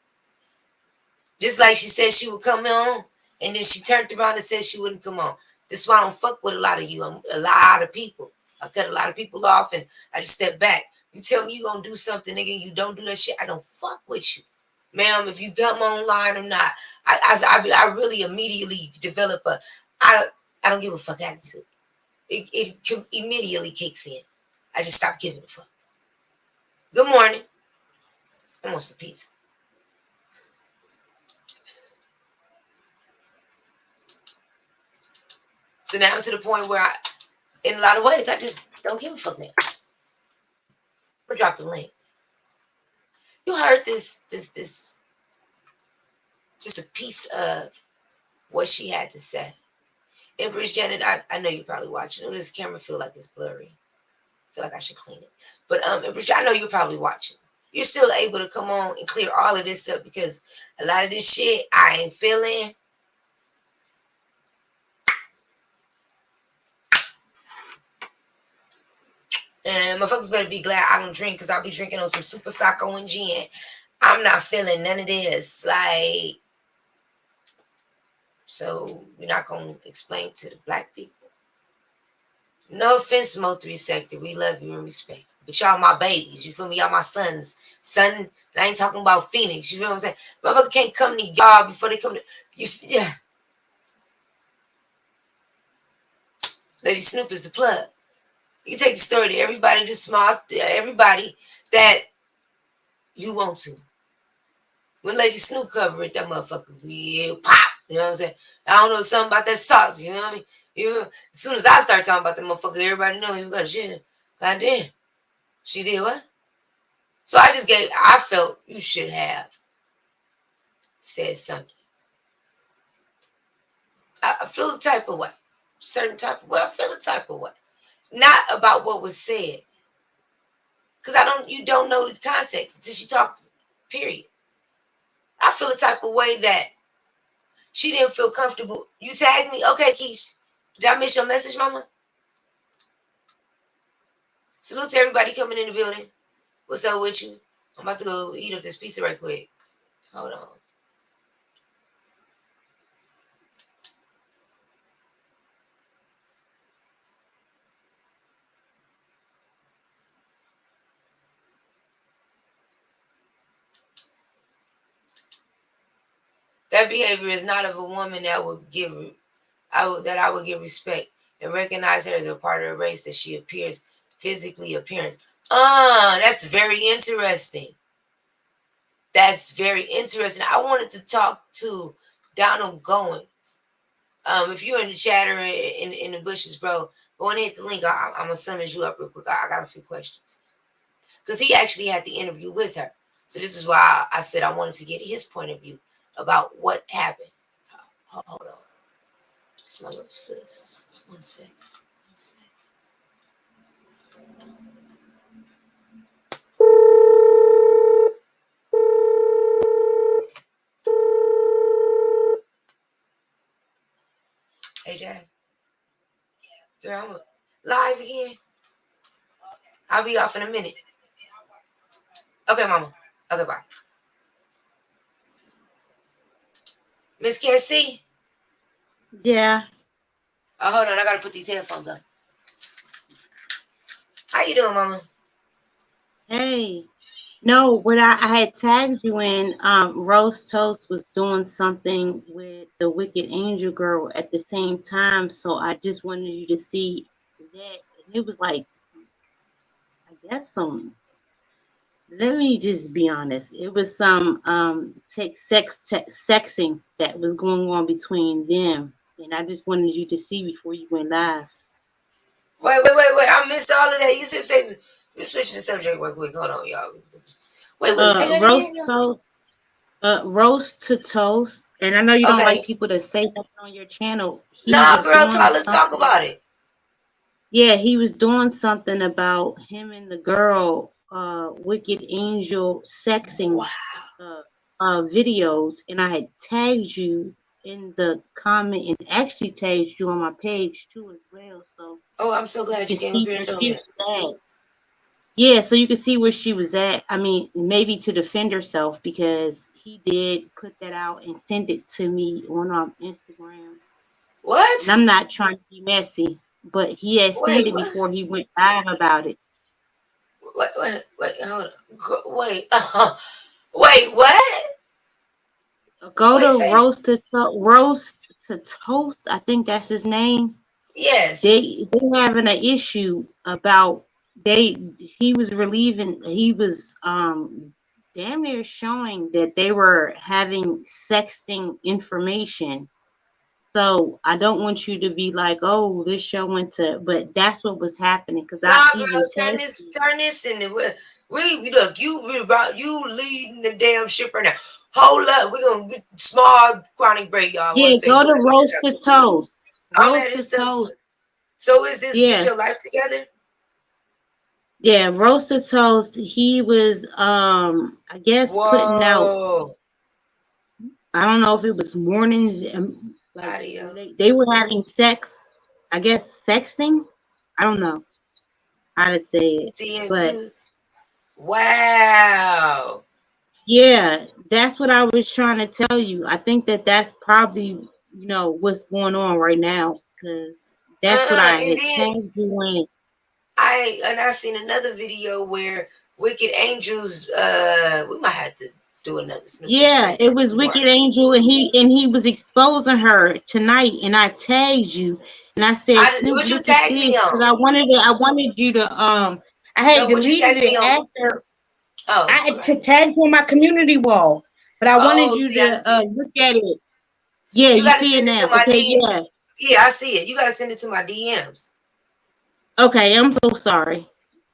just like she said she would come on, and then she turned around and said she wouldn't come on. This is why I don't fuck with a lot of you. A lot of people. I cut a lot of people off, and I just step back. You tell me you gonna do something, nigga, you don't do that shit, I don't fuck with you. Ma'am, if you come online or not, I really immediately develop I don't give a fuck attitude. It immediately kicks in. I just stop giving a fuck. Good morning. I want some pizza. So now I'm to the point where in a lot of ways, I just don't give a fuck now. I'm gonna drop the link. You heard this, just a piece of what she had to say. Empress Janet, I know you're probably watching. Oh, this camera feel like it's blurry. I feel like I should clean it. But Empress, I know you're probably watching. You're still able to come on and clear all of this up because a lot of this shit I ain't feeling. And motherfuckers better be glad I don't drink because I'll be drinking on some Super Sacco and gin. I'm not feeling none of this. Like, so we're not going to explain to the black people. No offense, Mo 3 Sector. We love you and respect you. But y'all my babies. You feel me? Y'all my sons. Son, and I ain't talking about Phoenix. You feel what I'm saying? Motherfucker can't come to y'all before they come to you. Yeah. Lady Snoop is the plug. You can take the story to everybody, the small, everybody that you want to. When Lady Snoop cover it, that motherfucker will pop. You know what I'm saying? I don't know something about that sauce. You know what I mean? You know, as soon as I start talking about that motherfucker, everybody know he got shit. Goddamn. She did what? So I felt you should have said something. I feel the type of way. Certain type of way. I feel the type of way. Not about what was said. Because you don't know the context until she talked, period. I feel the type of way that she didn't feel comfortable. You tagged me? Okay, Keish. Did I miss your message, mama? Salute to everybody coming in the building. What's up with you? I'm about to go eat up this pizza right quick. Hold on. That behavior is not of a woman that I would give respect and recognize her as a part of the race that she appears physically appearance. That's very interesting. That's very interesting. I wanted to talk to Donald Goins. If you're in the chat or in the bushes, bro, go and hit the link. I'm gonna summon you up real quick. I got a few questions because he actually had the interview with her. So this is why I said I wanted to get his point of view about what happened. Hold on, just my little sis. One second. Hey, Jack. Girl, I'm live again. I'll be off in a minute. Okay, mama. Okay, bye. Miss Cassie? Yeah. Oh, hold on. I got to put these headphones on. How you doing, mama? Hey. No, what I had tagged you in, Rose Toast was doing something with the Wicked Angel girl at the same time. So I just wanted you to see that. And it was like, I guess let me just be honest. It was some sexing that was going on between them. And I just wanted you to see before you went live. Wait. I missed all of that. You said say we're switching the subject real quick. Hold on, y'all. Wait, say that again. Roast to Toast. And I know you don't Okay. like people to say that on your channel. Nah, girl, let's talk about it. Yeah, he was doing something about him and the girl, Wicked Angel sexing videos, and I had tagged you in the comment and actually tagged you on my page too as well. So I'm so glad you came up here and told me that. Yeah, so you can see where she was at. I mean, maybe to defend herself because he did put that out and send it to me on Instagram. What? And I'm not trying to be messy, but he had sent it before he went live about it. Wait, hold on. Wait, what? Go to Roast to Toast. I think that's his name. Yes. They having an issue about he was damn near showing that they were having sexting information. So I don't want you to be like, oh, this show went to, but that's what was happening because turn this in the we look you leading the damn ship right now. Hold up, we're gonna get small chronic break, y'all. Yeah, go to Roast to Toast. Roast to Toast. So is this Get Your Life Together? Yeah, Roaster Toast, he was I guess putting out, Whoa. I don't know if it was mornings, like Audio. they were having sex, I guess sexting. I don't know how to say it. But TM2. Wow. yeah, that's what I was trying to tell you. I think that that's probably, what's going on right now, because that's what I And had then tagged you in. I seen another video where Wicked Angels, we might have to do another Snooper Yeah, Springer it was tomorrow. Wicked Angel, and he was exposing her tonight, and I tagged you, and I said, Snoop, What you look at tagged me this, because on? I wanted you to I had No, what you deleted tagged me it on? after Oh, I all right. to tag you on my community wall, but I wanted Oh, you see, I to didn't see it. look at it. Yeah, You you got to see it send it to now. my Okay, DM. yeah. Yeah, I see it. You got to send it to my DMs. Okay, I'm so sorry,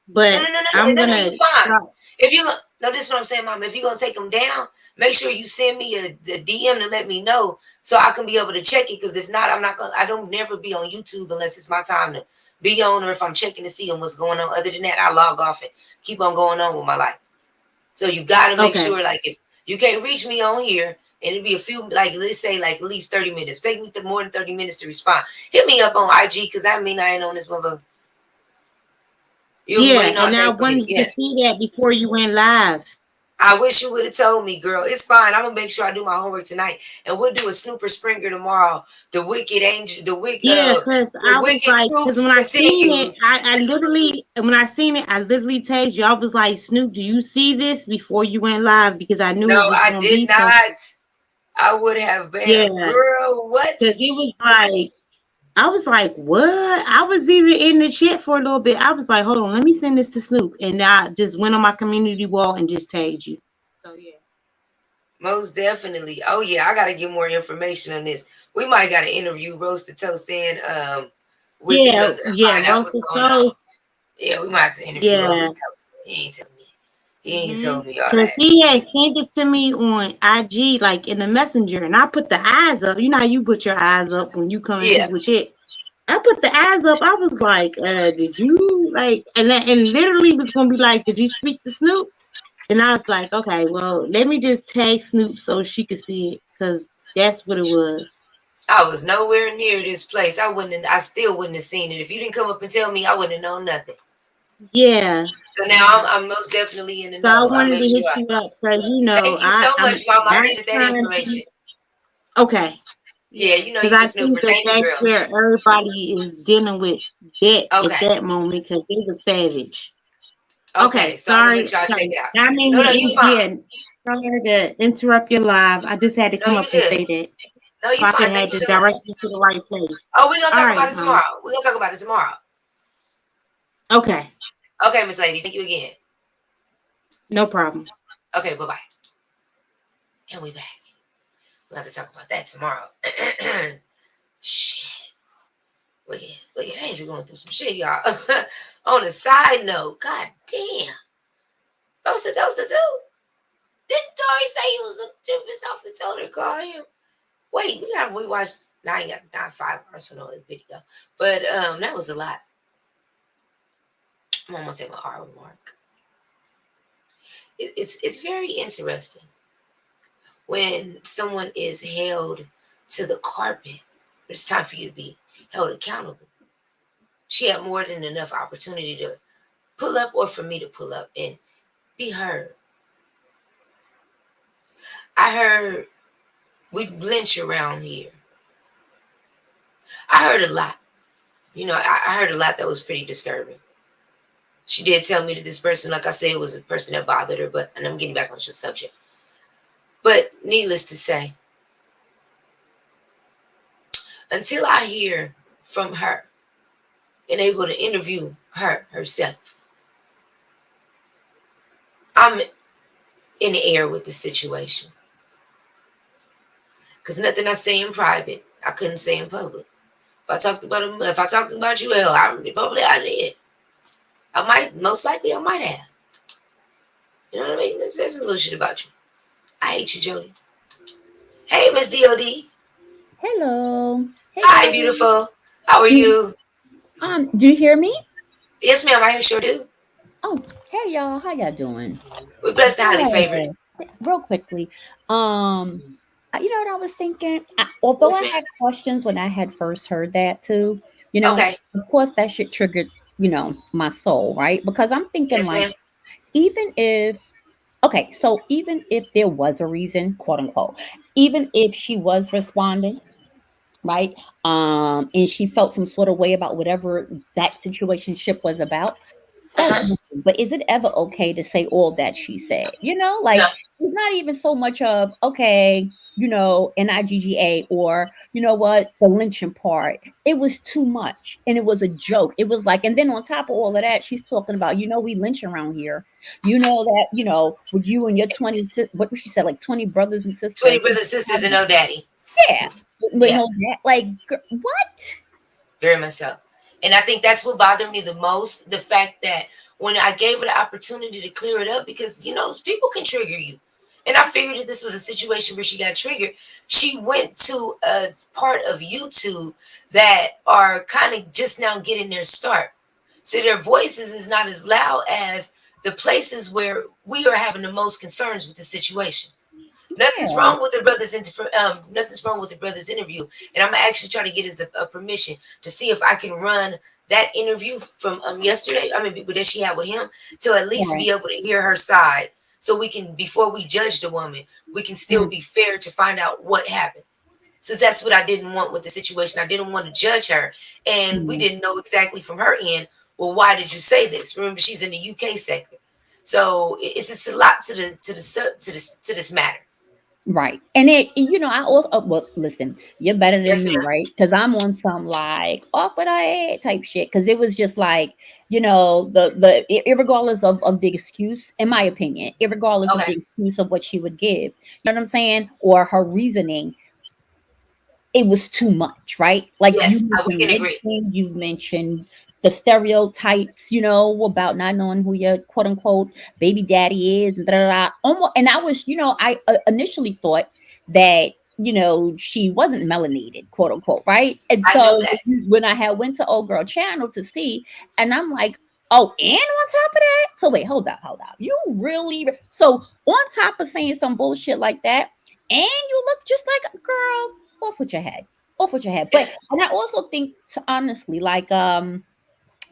No, no, but no, no, I'm no, no, no. gonna You fine. try. If you no, this is what I'm saying, Mom. If you're gonna take them down, make sure you send me a DM to let me know so I can be able to check it. Because if not, I'm not gonna. I don't never be on YouTube unless it's my time to be on, or if I'm checking to see what's going on. Other than that, I log off and keep on going on with my life. So you got to make Okay, sure, like, if you can't reach me on here, and it'd be a few, like, let's say, like, at least 30 minutes. Take me more than 30 minutes to respond. Hit me up on IG, because I mean I ain't on this motherfucker. You'll be yeah, waiting all and day I for me. wanted you Yeah. to see that before you went live. I wish you would have told me, girl. It's fine. I'm gonna make sure I do my homework tonight, and we'll do a Snooper Springer tomorrow. The Wicked Angel, Yeah, cause the I was Wicked like, cause Truth when I seen it, continues. I literally tagged you. I was like, Snoop, do you see this before you went live? Because I knew No, it was I gonna did be something. not. I would have been, Yeah, girl. What? cause it was like, I was like, what? I was even in the chat for a little bit. I was like, hold on, let me send this to Snoop, and I just went on my community wall and just tagged you. So yeah. Most definitely. Oh yeah, I gotta get more information on this. We might gotta interview Roasted Toast and Wicked Yeah, Hooker and yeah, find out what's roasted going on. toast. Yeah, we might have to interview Yeah. Roasted Toast. He ain't telling me. He ain't told me all Cause that. he had sent it to me on IG, like in the messenger, and I put the eyes up. You know how you put your eyes up when you come in Yeah. people shit. I put the eyes up. I was like, did you like? And literally was gonna be like, did you speak to Snoop? And I was like, okay, well, let me just tag Snoop so she could see it, cause that's what it was. I was nowhere near this place. I still wouldn't have seen it. If you didn't come up and tell me, I wouldn't have known nothing. Yeah, So now yeah. I'm most definitely in the So I know. I wanted make to sure. hit you up, cause Thank you so much, I'm Mom. I not needed that trying to. information. Okay. Yeah, Yeah, you know because you a I think snooper. that Thank you, that's girl. where everybody is dealing with that at Okay. that moment because they were savage. Okay, Okay. So I'm gonna make sorry. sure I check Sorry. it out. I No, mean, no, you fine. yeah, sorry to interrupt your live. I just had to No, come you up and good. say that No, you so I could fine. have Thank you the so much. direction to the right place. Oh, we're gonna All talk right, about it tomorrow. We're gonna talk about it tomorrow. okay, Okay, Miss Lady. Thank you again. no problem. Okay, bye bye. And we back. We'll have to talk about that tomorrow. Shit. Look at Angel going through some shit, y'all. On a side note, god damn. Roasted Toaster too. Didn't Tori say he was a pissed off and told her to call him? Wait, we gotta rewatch. Now I ain't got not 5 hours for no other video. But that was a lot. I'm almost at my hour mark. It's very interesting when someone is held to the carpet. It's time for you to be held accountable. She had more than enough opportunity to pull up or for me to pull up and be heard. I heard we lynch around here. I heard a lot. I heard a lot that was pretty disturbing. She did tell me that this person, like I said, was a person that bothered her, and I'm getting back on your subject. But needless to say, until I hear from her and able to interview her herself, I'm in the air with the situation. Because nothing I say in private, I couldn't say in public. If I talked about you, hell, probably I did. I might have. You know what I mean? Let's say some little shit about you. I hate you, Jody. Hey, Miss DOD. Hello. Hey Hi, guys. beautiful. How are Do you? do you hear me? Yes, ma'am. I sure do. Oh, hey y'all, how y'all doing? We're blessed and highly favored. Good. Real quickly, you know what I was thinking? Although Yes, I ma'am. had questions when I had first heard that too, you know, Okay. of course that shit triggered, my soul, right? Because I'm thinking Yes, like, ma'am. even if okay, so even if there was a reason, quote unquote, even if she was responding, right? And she felt some sort of way about whatever that situationship was about. That's Uh-huh. one thing, but is it ever okay to say all that she said? No. Like it's not even so much of okay, NIGGA or you know what, the lynching part. It was too much, and it was a joke. It was like, and then on top of all of that, she's talking about we lynch around here. You know that with you and your 20, what she said, like 20 brothers and 20 sisters. brothers, sisters, and no daddy. Yeah, with Yeah, no that, like what? very much so. And I think that's what bothered me the most. The fact that when I gave her the opportunity to clear it up, because, people can trigger you. And I figured that this was a situation where she got triggered. She went to a part of YouTube that are kind of just now getting their start. So their voices is not as loud as the places where we are having the most concerns with the situation. Nothing's Yeah, wrong with the nothing's wrong with the brother's interview, and I'm actually trying to get his permission to see if I can run that interview from yesterday. I mean, that she had with him, to at least right. be able to hear her side, so we can, before we judge the woman, we can still Mm, be fair to find out what happened. So that's what I didn't want with the situation. I didn't want to judge her, and we mm. didn't know exactly from her end. Well, why did you say this? Remember, she's in the UK sector, so it's just a lot to this matter. Right. And I also, well, listen, you're better than Yes, me, ma'am. right? Because I'm on some like off with our head type shit. Because it was just like, irregardless of the excuse, in my opinion, irregardless of Okay. the excuse of what she would give, you know what I'm saying? Or her reasoning, it was too much, right? Like you Yes, we mentioned can agree. lynching, you mentioned the stereotypes, about not knowing who your quote unquote baby daddy is, and da, da, da. Almost, and I was, I initially thought that she wasn't melanated, quote unquote, right? And I know so that. when I had went to Old Girl Channel to see, and I'm like, oh, and on top of that, so wait, hold up, you really so on top of saying some bullshit like that, and you look just like a girl off with your head. Off with your head. But and I also think honestly, like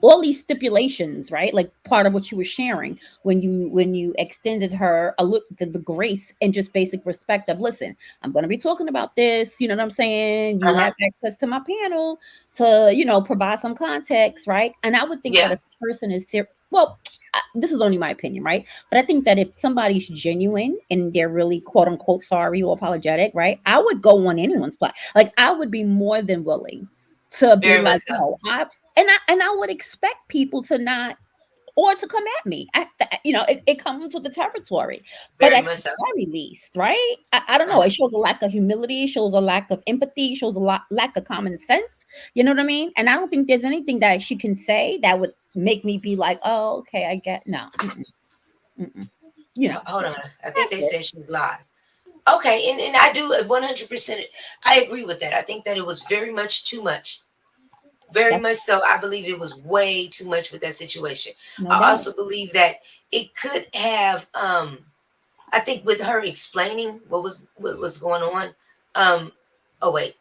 all these stipulations, right? Like part of what you were sharing when you extended her a look the grace and just basic respect of listen, I'm gonna be talking about this, you know what I'm saying? You Uh-huh. have access to my panel to, provide some context, right? And I would think that Yeah. if a person is well, this is only my opinion, right? But I think that if somebody's genuine and they're really quote unquote sorry or apologetic, right? I would go on anyone's platform. Like I would be more than willing to be Very much like, so. no, I would expect people to not or to come at me. It comes with the territory. But Very at much the so. very least, right? I don't know. Uh-huh. It shows a lack of humility. It shows a lack of empathy. It shows a lack of common sense. You know what I mean? And I don't think there's anything that she can say that would make me be like, oh, okay, I get no. Mm-mm. Hold on. I think That's they it. said she's live. Okay, and I do 100%. I agree with that. I think that it was very much too much. Very That's much so. I believe it was way too much with that situation. no I doubt. also believe that it could have I think with her explaining what was going on. Oh wait,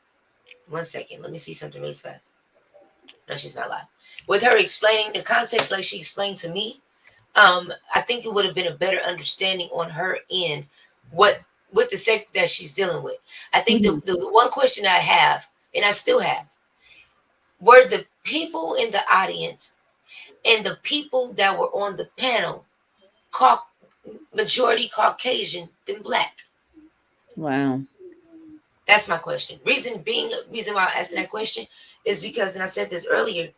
1 second. Let me see something really fast. No, she's not live. With her explaining the context like she explained to me, I think it would have been a better understanding on her end what with the sector that she's dealing with. I think Mhm. the one question I have, and I still have, were the people in the audience and the people that were on the panel cau- majority Caucasian than black? Wow. That's my question. Reason why I'm asking that question is because, and I said this earlier,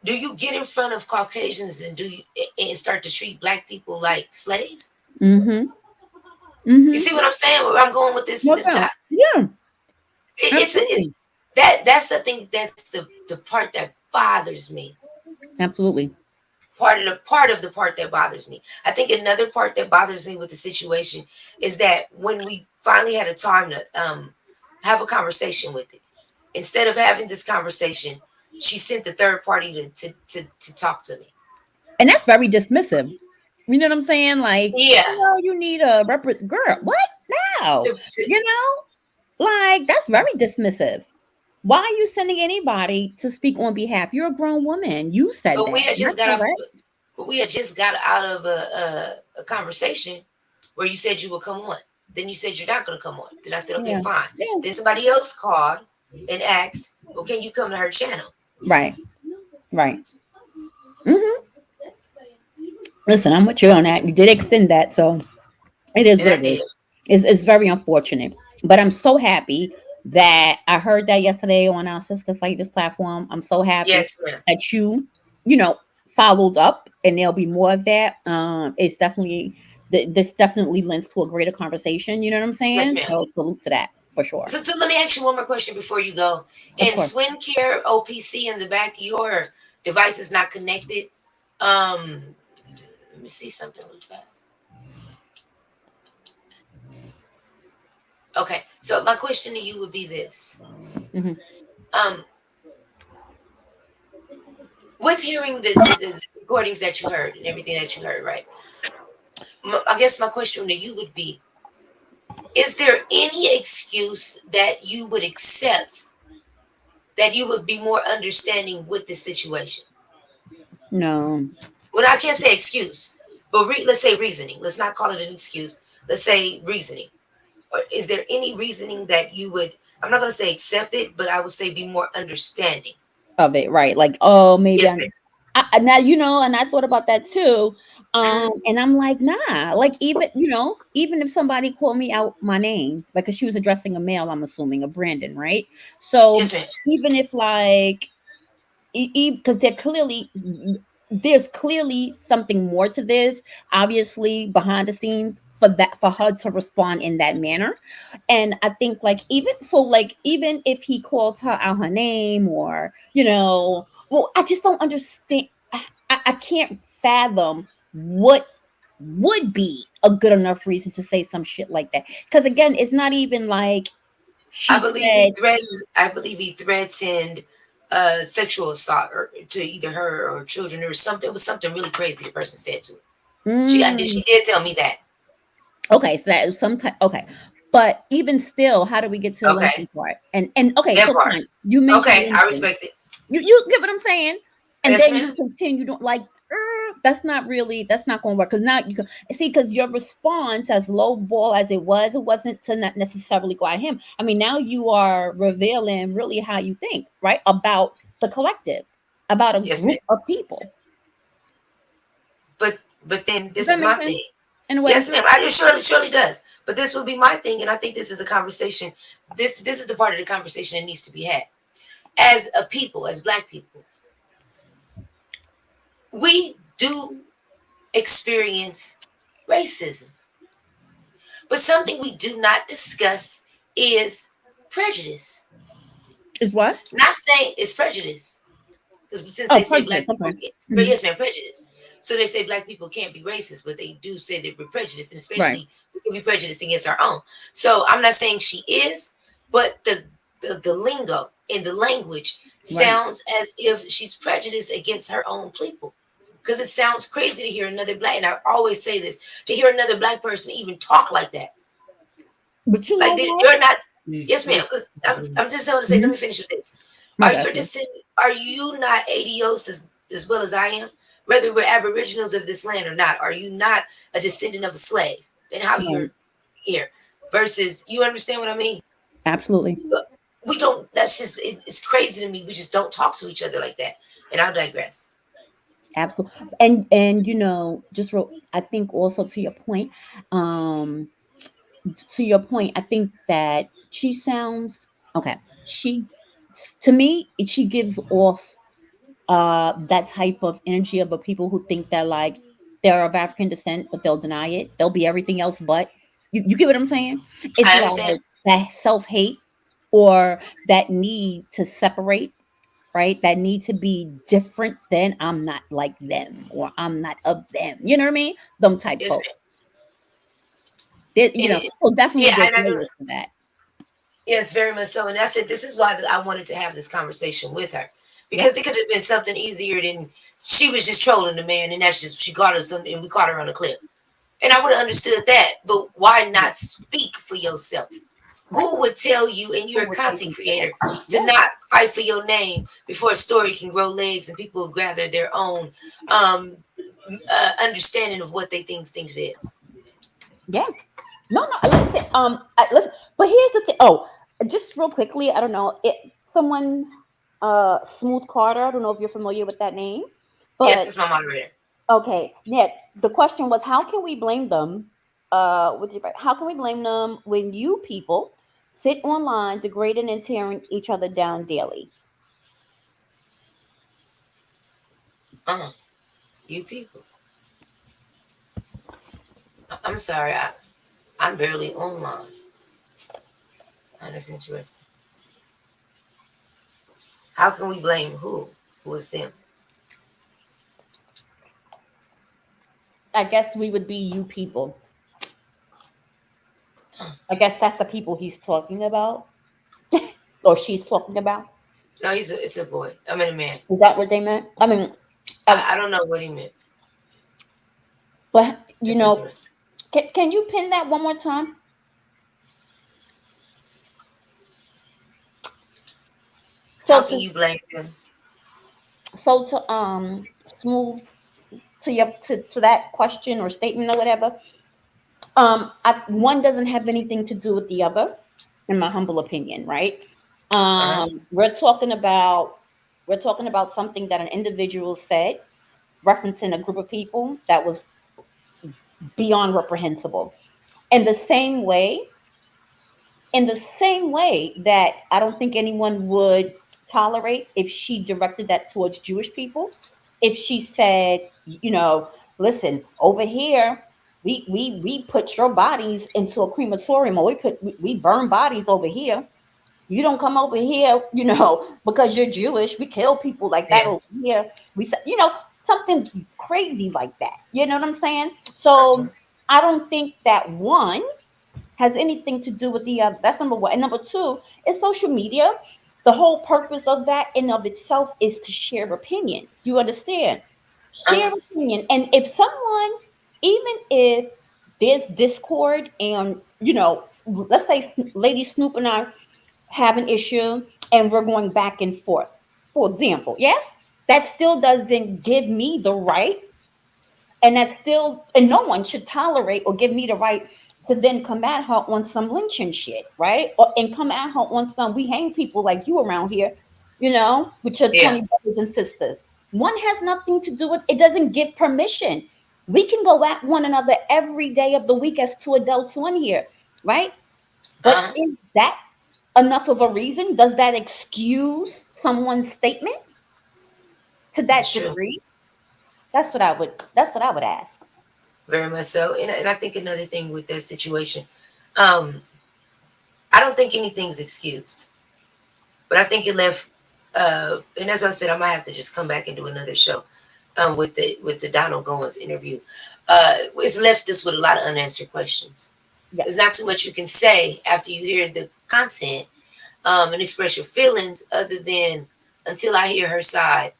do you get in front of Caucasians and start to treat black people like slaves? Mhm. You Mhm. see what I'm saying? Where I'm going with this, No Miss Dot? doubt. Yeah. It's Absolutely. that's the thing. That's the part that bothers me. Absolutely. Part of the part that bothers me. I think another part that bothers me with the situation is that when we finally had a time to have a conversation with it, instead of having this conversation, she sent the third party to talk to me. And that's very dismissive. You know what I'm saying? Like, Yeah. you need a represent girl. What now? You know, like that's very dismissive. Why are you sending anybody to speak on behalf? You're a grown woman. You said But we that. had That's just got off. correct. But we had just got out of a conversation where you said you would come on. Then you said you're not going to come on. Then I said, okay, Yeah. fine. Yeah. Then somebody else called and asked, well, can you come to her channel? Right. Right. Hmm. Listen, I'm with you on that. You did extend that, so it is And what I it is. did. It's very unfortunate, but I'm so happy that I heard that yesterday on our sister site, this platform. I'm so happy Yes, ma'am. that you know, followed up, and there'll be more of that. It's definitely this definitely lends to a greater conversation. You know what I'm Yes, saying? ma'am. So salute to that for sure. So let me ask you one more question before you go. Of And course. Swin Care OPC in the back, your device is not connected. Let me see something really fast. Okay, so my question to you would be this: Hmm. um, with hearing the recordings that you heard and everything that you heard, right? I guess my question to you would be: is there any excuse that you would accept that you would be more understanding with the situation? No. Well, I can't say excuse, but let's say reasoning. Let's not call it an excuse. Let's say reasoning. Or is there any reasoning that you would? I'm not going to say accept it, but I would say be more understanding. Of it, right? Like, oh, maybe Yes, I'm. ma'am. Now you know, and I thought about that too. Mhm. And I'm like, nah. Like, even if somebody called me out my name, like, 'cause she was addressing a male, I'm assuming a Brandon, right? So Yes, ma'am. even if like, because there's clearly something more to this, obviously behind the scenes for her to respond in that manner. And I think like even if he called her out her name, or well, I just don't understand. I can't fathom what would be a good enough reason to say some shit like that, because again, it's not even like she I believe he said. threatened. I believe he threatened sexual assault to either her or children. There was something. It was something really crazy. The person said to her. She mm, did tell me that. okay, so that is some type. Okay, but even still, how do we get to the Okay, lynching part? And okay, that so part. fine, you mentioned Okay, I lynching. respect it. You get what I'm saying? And Yes, then you ma'am. continue to like, that's not going to work, because now you can see, because your response, as low ball as it wasn't to not necessarily go at him. I mean, now you are revealing really how you think, right, about the collective, about a Yes, ma'am. group of people. But then Does this that is make my sense thing. in a way? Yes, ma'am. I just surely does. But this would be my thing, and I think this is a conversation. This is the part of the conversation that needs to be had. As a people, as Black people, we do experience racism, but something we do not discuss is prejudice. Is what? Not saying it's prejudice, because since Oh, they say prejudice. Black people Okay. can't, Mhm. yes, ma'am, prejudice. So they say Black people can't be racist, but they do say that we're prejudiced, and Right. especially we can be prejudiced against our own. So I'm not saying she is, but the lingo in the language Right. sounds as if she's prejudiced against her own people. Because it sounds crazy to hear another Black, and I always say this, to hear another Black person even talk like that. But you know Like what? they're not. Yes, ma'am. Because I'm just going to say. Let Mhm. me finish with this. My Are bad. you a descendant? Are you not ADOs as well as I am? Whether we're Aboriginals of this land or not, are you not a descendant of a slave? And how Right. you're here versus you understand what I mean? Absolutely. So we don't. That's just it's crazy to me. We just don't talk to each other like that. And I'll digress. Absolutely. And just I think also um to your point, I think that she sounds okay. She To me, she gives off that type of energy of a people who think that like they're of African descent, but they'll deny it. They'll be everything else but. You get what I'm saying? It's I like understand. that self-hate, or that need to separate, right? That need to be different than, I'm not like them, or I'm not of them. You know what I mean? Them type Yes, folks. ma'am. So definitely Yeah, there's and I know. layers to that. Yes, very much so. And I said this is why I wanted to have this conversation with her, because it could have been something easier than she was just trolling the man, and that's just she caught us and we caught her on a clip, and I would have understood that. But why not speak for yourself? Right. Who would tell you, and you're Who a would say content something creator, like that? to Yeah. not fight for your name before a story can grow legs and people gather their own understanding of what they think things is? Yeah. No, no. Listen. Listen. But here's the thing. Oh, just real quickly. I don't know. Someone. Smooth Carter. I don't know if you're familiar with that name, Yes, but that's my moderator. okay. Yeah. The question was, how can we blame them? How can we blame them when you people sit online degrading and tearing each other down daily? You people. I'm sorry, I'm barely online. Oh, that's interesting. How can we blame who? Who is them? I guess we would be you people. I guess that's the people he's talking about, or she's talking about. No, it's a boy. I mean a man. Is that what they meant? I mean, I don't know what he meant. but That's interesting. can you pin that one more time? How So can to you blame them? smooth to that question or statement or whatever. One doesn't have anything to do with the other, in my humble opinion, right? Uh-huh. We're talking about something that an individual said, referencing a group of people that was beyond reprehensible. In the same way, that I don't think anyone would tolerate if she directed that towards Jewish people. If she said, listen, over here, we put your bodies into a crematorium, or we burn bodies over here. You don't come over here, because you're Jewish. We kill people like that Yeah. over here. We said, something crazy like that. You know what I'm saying? Uh-huh. So I don't think that one has anything to do with the other. That's number one. And number two is social media. The whole purpose of that in of itself is to share opinions. You understand? Share Uh-huh. opinion. And if someone, even if there's discord and, let's say Lady Snoop and I have an issue and we're going back and forth, for example, yes, that still doesn't give me the right, and no one should tolerate or give me the right to then come at her on some lynching shit, right? And come at her on some, we hang people like you around here, with your Yeah. 20 brothers and sisters. One has nothing to do with it, doesn't give permission. We can go at one another every day of the week as two adults on here, right? But Uh-huh. is that enough of a reason? Does that excuse someone's statement to that That's true. degree? That's what I would ask. Very much so. And I think another thing with that situation, um, I don't think anything's excused. But I think it left and that's why I said I might have to just come back and do another show with the Donald Goins interview. It's left us with a lot of unanswered questions. Yeah. There's not too much you can say after you hear the content and express your feelings other than until I hear her side,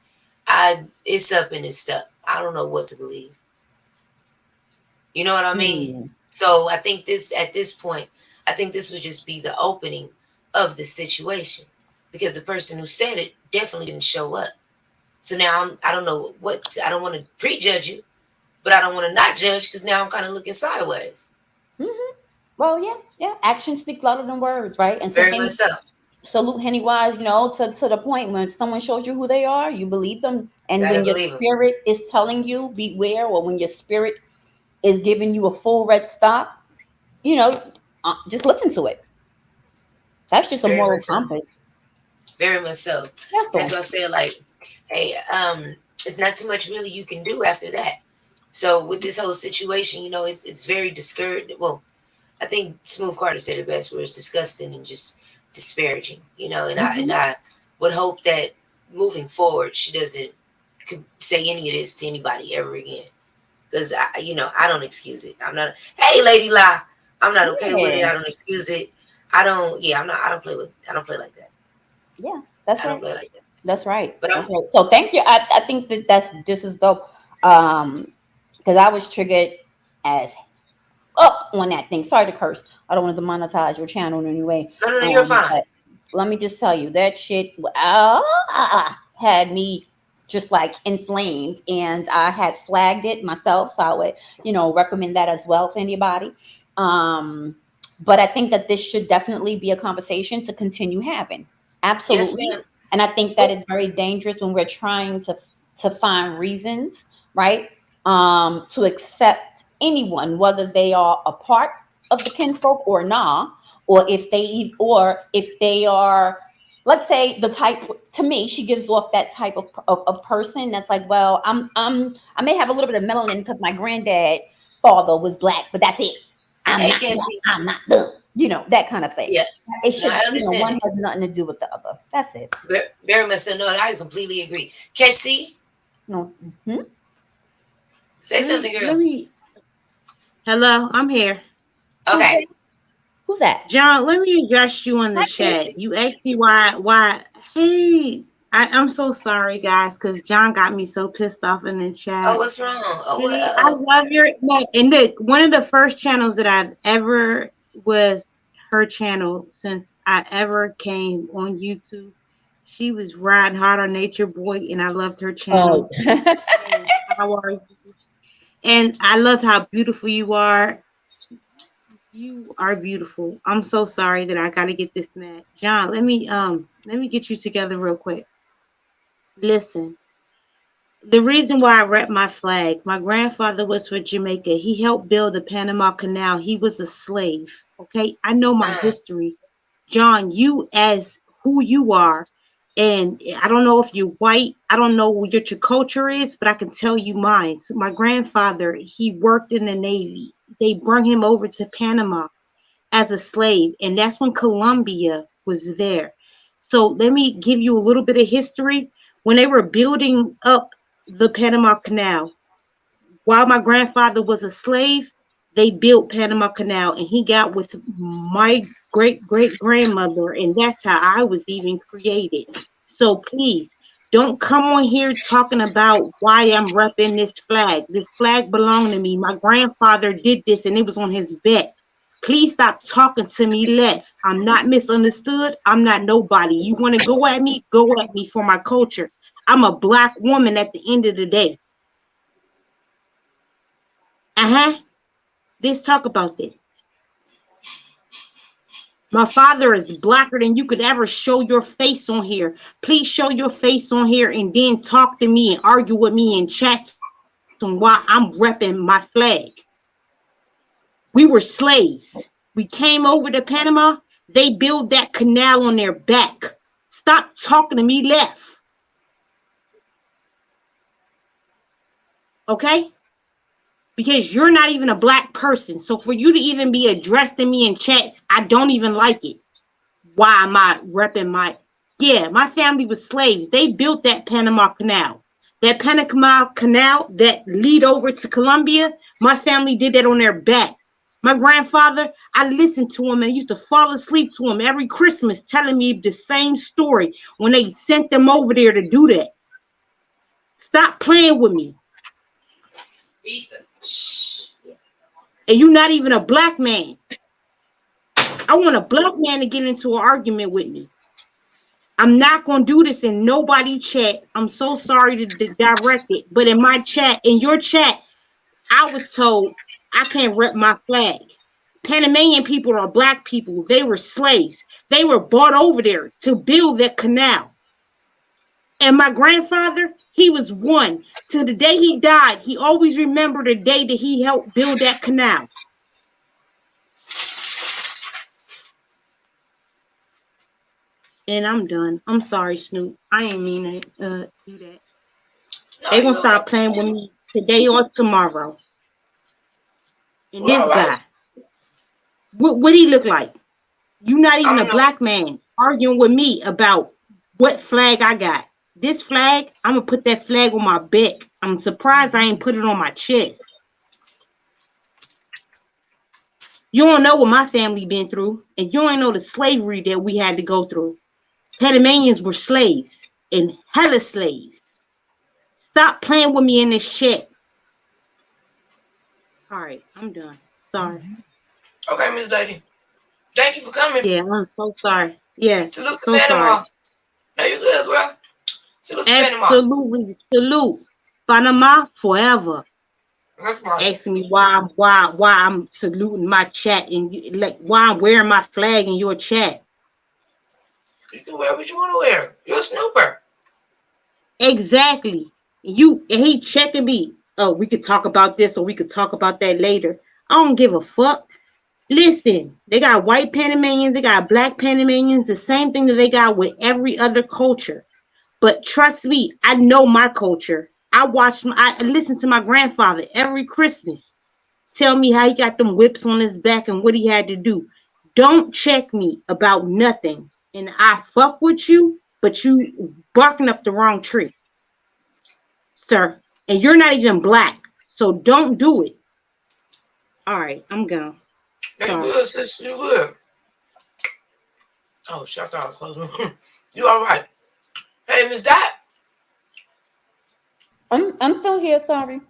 it's up and it's stuck. I don't know what to believe. You know what I mean? Mm. So I think at this point, I think this would just be the opening of the situation because the person who said it definitely didn't show up. So now I don't know I don't want to prejudge you, but I don't want to not judge because now I'm kind of looking sideways. Well, yeah. Actions speak louder than words, right? And Very much so. salute Henny Wise, to the point when someone shows you who they are, you believe them. And Gotta when your believe him. spirit is telling you beware, or when your spirit is giving you a full red stop, just listen to it. That's just a Very moral much so. compass. Very much so. That's That's all. why I said like, hey, it's not too much really you can do after that. So with this whole situation, it's very discouraging. Well, I think Smooth Carter said it best, where it's disgusting and just disparaging, and Hmm. I would hope that moving forward, she doesn't say any of this to anybody ever again, because I don't excuse it. I'm not. Hey, Lady La, I'm not okay with it. Yeah, I don't excuse it. I don't. Yeah, I'm not. I don't play like that. yeah, that's I don't right. play like that. That's right. But That's right. So thank you. I think this is dope. Because I was triggered as up on that thing. Sorry to curse. I don't want to monetize your channel in any way. no, you're fine. But let me just tell you that shit had me just like inflamed, and I had flagged it myself. So I would, recommend that as well to anybody. But I think that this should definitely be a conversation to continue having. Yes, Absolutely. ma'am. And I think that is very dangerous when we're trying to find reasons, right? To accept anyone, whether they are a part of the kinfolk or not, or if they are, let's say, the type. To me, she gives off that type of person that's like, well, I may have a little bit of melanin because my granddad father was black, but that's it. I'm Hey, not black. Cassie. I'm not that kind of thing. Yeah. It No, should, I understand one it. has nothing to do with the other. That's it. Very much so. No, I completely agree. Cassie, No. Hmm? say something, girl. Hello, I'm here. Okay. Who's that? John, let me address you in the Hi, chat. Cassie. You asked me why. Hey, I'm so sorry, guys, because John got me so pissed off in the Oh, chat. what's wrong? Oh, what? Hey, I love your no, and one of the first channels that I've ever was her channel since I ever came on YouTube. She was riding hard on Nature Boy, and I loved her Oh. channel. Hey, how are you? And I love how beautiful you are. You are beautiful. I'm so sorry that I got to get this mad. John, let me get you together real quick. Listen, the reason why I rep my flag, my grandfather was from Jamaica. He helped build the Panama Canal. He was a slave. Okay, I know my history. John, you as who you are, and I don't know if you're white. I don't know what your culture is, but I can tell you mine. So my grandfather, he worked in the Navy. They brought him over to Panama as a slave, and that's when Colombia was there. So let me give you a little bit of history. When they were building up the Panama Canal, while my grandfather was a slave, they built Panama Canal, and he got with my great grandmother, and that's how I was even created. So please don't come on here talking about why I'm repping this flag. This flag belonged to me. My grandfather did this, and it was on his vet. Please stop talking to me less. I'm not misunderstood. I'm not nobody. You want to go at me? Go at me for my culture. I'm a black woman at the end of the day. Let's talk about this. My father is blacker than you could ever show your face on here. Please show your face on here and then talk to me and argue with me in chat on why I'm repping my flag. We were slaves. We came over to Panama. They built that canal on their back. Stop talking to me left. Okay? Because you're not even a black person. So for you to even be addressing me in chats, I don't even like it. Why am I repping my family was slaves. They built that Panama Canal. That Panama Canal that lead over to Colombia, my family did that on their back. My grandfather, I listened to him and used to fall asleep to him every Christmas telling me the same story when they sent them over there to do that. Stop playing with me. And you're not even a black man. I want a black man to get into an argument with me. I'm not going to do this in nobody chat. I'm so sorry to direct it. But in my chat, in your chat, I was told I can't rep my flag. Panamanian people are black people. They were slaves. They were brought over there to build that canal. And my grandfather, he was one. To the day he died, he always remembered the day that he helped build that canal. And I'm done. I'm sorry, Snoop. I ain't mean to do that. They gonna stop playing with me today or tomorrow. And this guy, what he look like? You not even a black man arguing with me about what flag I got. This flag, I'm gonna put that flag on my back. I'm surprised I ain't put it on my chest. You don't know what my family been through, and you don't know the slavery that we had to go through. Panamanians were slaves, and hella slaves. Stop playing with me in this chat. All right, I'm done. Sorry. Okay, Miss Lady. Thank you for coming. Yeah, I'm so sorry. Yeah, Salute to so sorry. Panama. No, you good, bro. Salute to Panama. Absolutely salute. Panama forever. That's right. Asking me why I'm saluting my chat and like why I'm wearing my flag in your chat. You can wear what you want to wear. You're a snooper. Exactly. He checking me. Oh, we could talk about this or we could talk about that later. I don't give a fuck. Listen, they got white Panamanians, they got black Panamanians, the same thing that they got with every other culture. But trust me, I know my culture. I listen to my grandfather every Christmas tell me how he got them whips on his back and what he had to do. Don't check me about nothing. And I fuck with you, but you barking up the wrong tree, sir. And you're not even black. So don't do it. All right, I'm gone. You Sorry. good, sis. You good. Oh, shut up. You all right? Hey, Miss Dot. I'm still here. Sorry.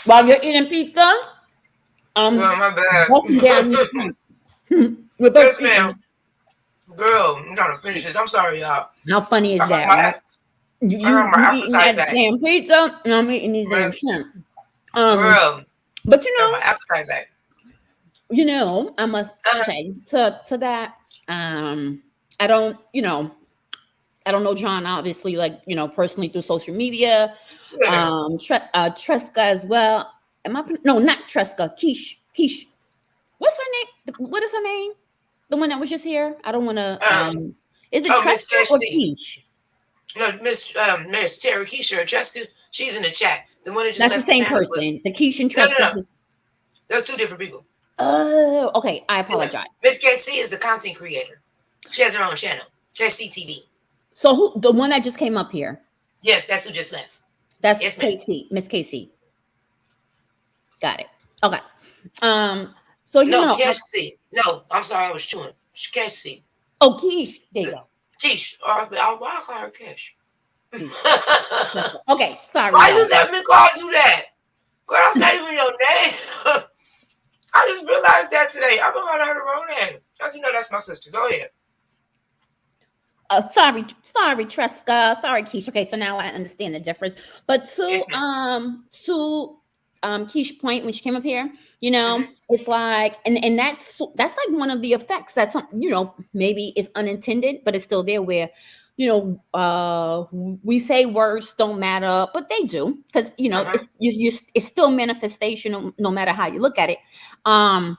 While you're eating pizza, my bad. walking down the street with Yes, us ma'am. eating. Girl, I'm trying to finish this. I'm sorry, y'all. How funny is I got that, my, right? I got my You eating appetite that back. damn pizza, and I'm eating these damn shrimp. Girl, But you got know, my appetite back. I must say to that, I don't, I don't know John, obviously, like, personally through social media. Yeah. Tresca as well. No, not Tresca. Keish. What's her name? What is her name? The one that was just here? I don't want to. Is it Miss Tresca or KC. Keish? No, Miss Terry Keisha or Cheska. She's in the chat. The one that just That's left the same panel was. person. The Keish and No. Tresca. That's two different people. Oh, okay. I apologize. Miss KC is a content creator. She has her own channel, KC TV. So who? The one that just came up here? Yes, that's who just left. That's yes, ma'am. KC, Miss KC. Got it. Okay. So Cash C. No, I'm sorry, I was chewing. Cash C. Oh, Keish. There you go. Keish. Or why I call her Cash? Okay, sorry. Why you let me call you that? Girl, that's not even your name. I just realized that today. I've been calling her the wrong name. As you know, that's my sister. Go ahead. Sorry, Tresca. Sorry, Keish. Okay, so now I understand the difference. But to Keish point when she came up here, it's like, and that's like one of the effects that maybe is unintended, but it's still there where, we say words don't matter, but they do, because it's still manifestation no matter how you look at it. And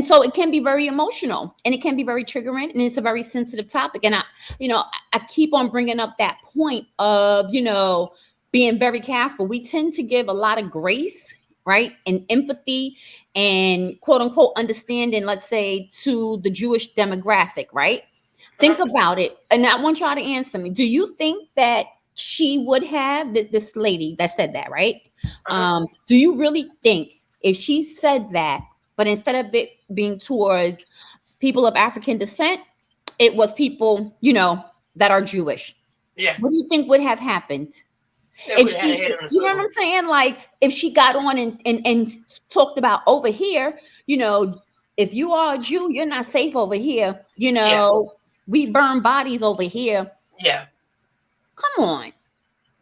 so it can be very emotional and it can be very triggering and it's a very sensitive topic. And I keep on bringing up that point of, being very careful. We tend to give a lot of grace, right? And empathy and quote unquote understanding, let's say, to the Jewish demographic, right? Think about it. And I want y'all to answer me. Do you think that she would have, this lady that said that, right? Do you really think if she said that, but instead of it being towards people of African descent, it was people, that are Jewish? Yeah. What do you think would have happened? If she, you know what I'm saying? Like if she got on and talked about over here, if you are a Jew, you're not safe over here. We burn bodies over here. Yeah. Come on.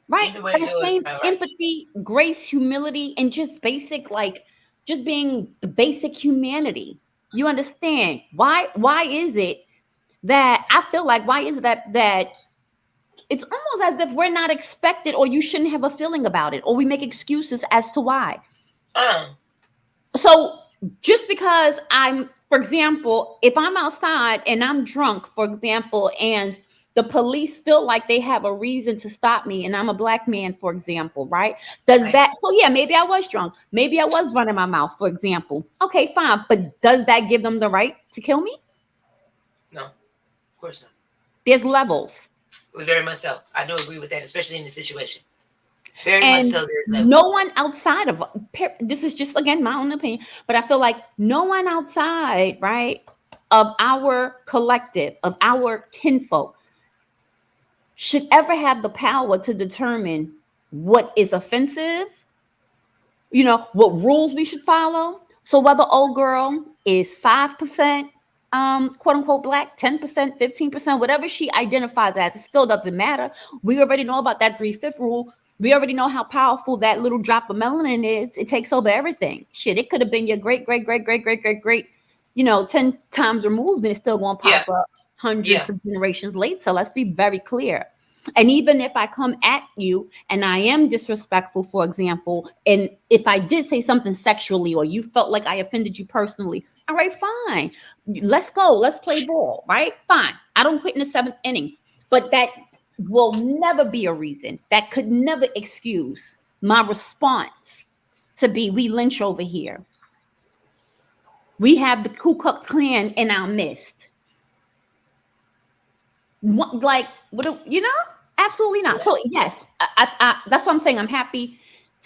Right? The same empathy, grace, humility, and just basic, just being the basic humanity. You understand? Why is it that I feel like, why is it that it's almost as if we're not expected, or you shouldn't have a feeling about it, or we make excuses as to why. So just because for example, if I'm outside and I'm drunk, for example, and the police feel like they have a reason to stop me, and I'm a black man, for example, right? So yeah, maybe I was drunk. Maybe I was running my mouth, for example. Okay, fine. But does that give them the right to kill me? No, of course not. There's levels. Very much so. I do agree with that, especially in the situation. Very and much so. There's levels. No one outside of, this is just, again, my own opinion, but I feel like no one outside, right, of our collective, of our kinfolk, should ever have the power to determine what is offensive, what rules we should follow. So whether old girl is 5%, quote unquote black, 10%, 15%, whatever she identifies as, it still doesn't matter. We already know about that 3/5 rule. We already know how powerful that little drop of melanin is. It takes over everything. Shit, it could have been your great, great, great, great, great, great, great, 10 times removed, and it's still going to pop up hundreds of generations later. So let's be very clear. And even if I come at you and I am disrespectful, for example, and if I did say something sexually or you felt like I offended you personally, all right, fine. Let's go. Let's play ball, right? Fine. I don't quit in the 7th inning. But that will never be a reason. That could never excuse my response to be, we lynch over here. We have the Ku Klux Klan in our midst. What, absolutely not. So yes, I that's what I'm saying. I'm happy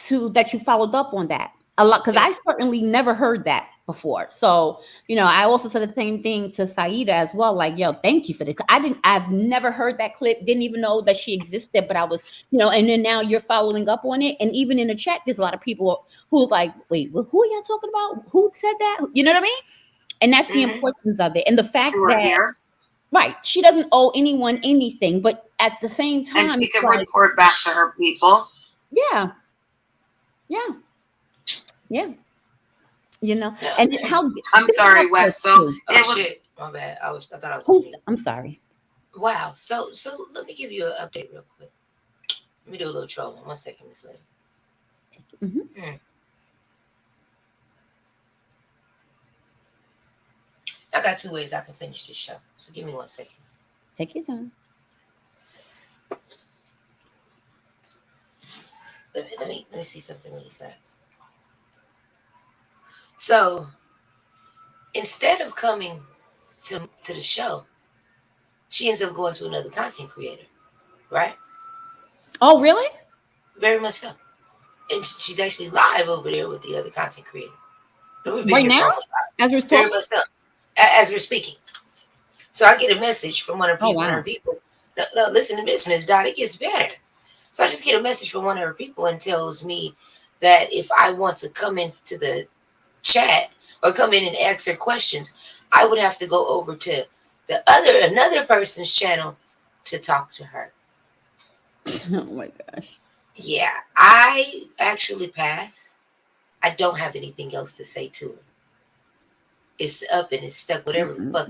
that you followed up on that a lot, because I certainly never heard that before. So I also said the same thing to Saida as well. Like, yo, thank you for this. I've never heard that clip. Didn't even know that she existed. But I was, and then now you're following up on it. And even in the chat, there's a lot of people who like, wait, who are y'all talking about? Who said that? You know what I mean? And that's the importance of it, and the fact that. Right. She doesn't owe anyone anything, but at the same time, and she can report back to her people. Yeah. Yeah. Yeah. And how I'm sorry, Wes. So it was shit. My bad. I thought I was. I'm sorry. Wow. So let me give you an update real quick. Let me do a little trolling. 1 second, Miss Lady. Mm-hmm. I got 2 ways I can finish this show. So give me 1 second. Take your time. Let me see something really fast. So instead of coming to the show, she ends up going to another content creator, right? Oh, really? Very much so. And she's actually live over there with the other content creator. Right now? As we're very much so. As we're speaking. So I get a message from one of her people. No, listen to this, Miss Dot. It gets better. So I just get a message from one of her people and tells me that if I want to come into the chat or come in and ask her questions, I would have to go over to another person's channel to talk to her. Oh my gosh. Yeah, I actually pass. I don't have anything else to say to her. It's up and it's stuck. Whatever the fuck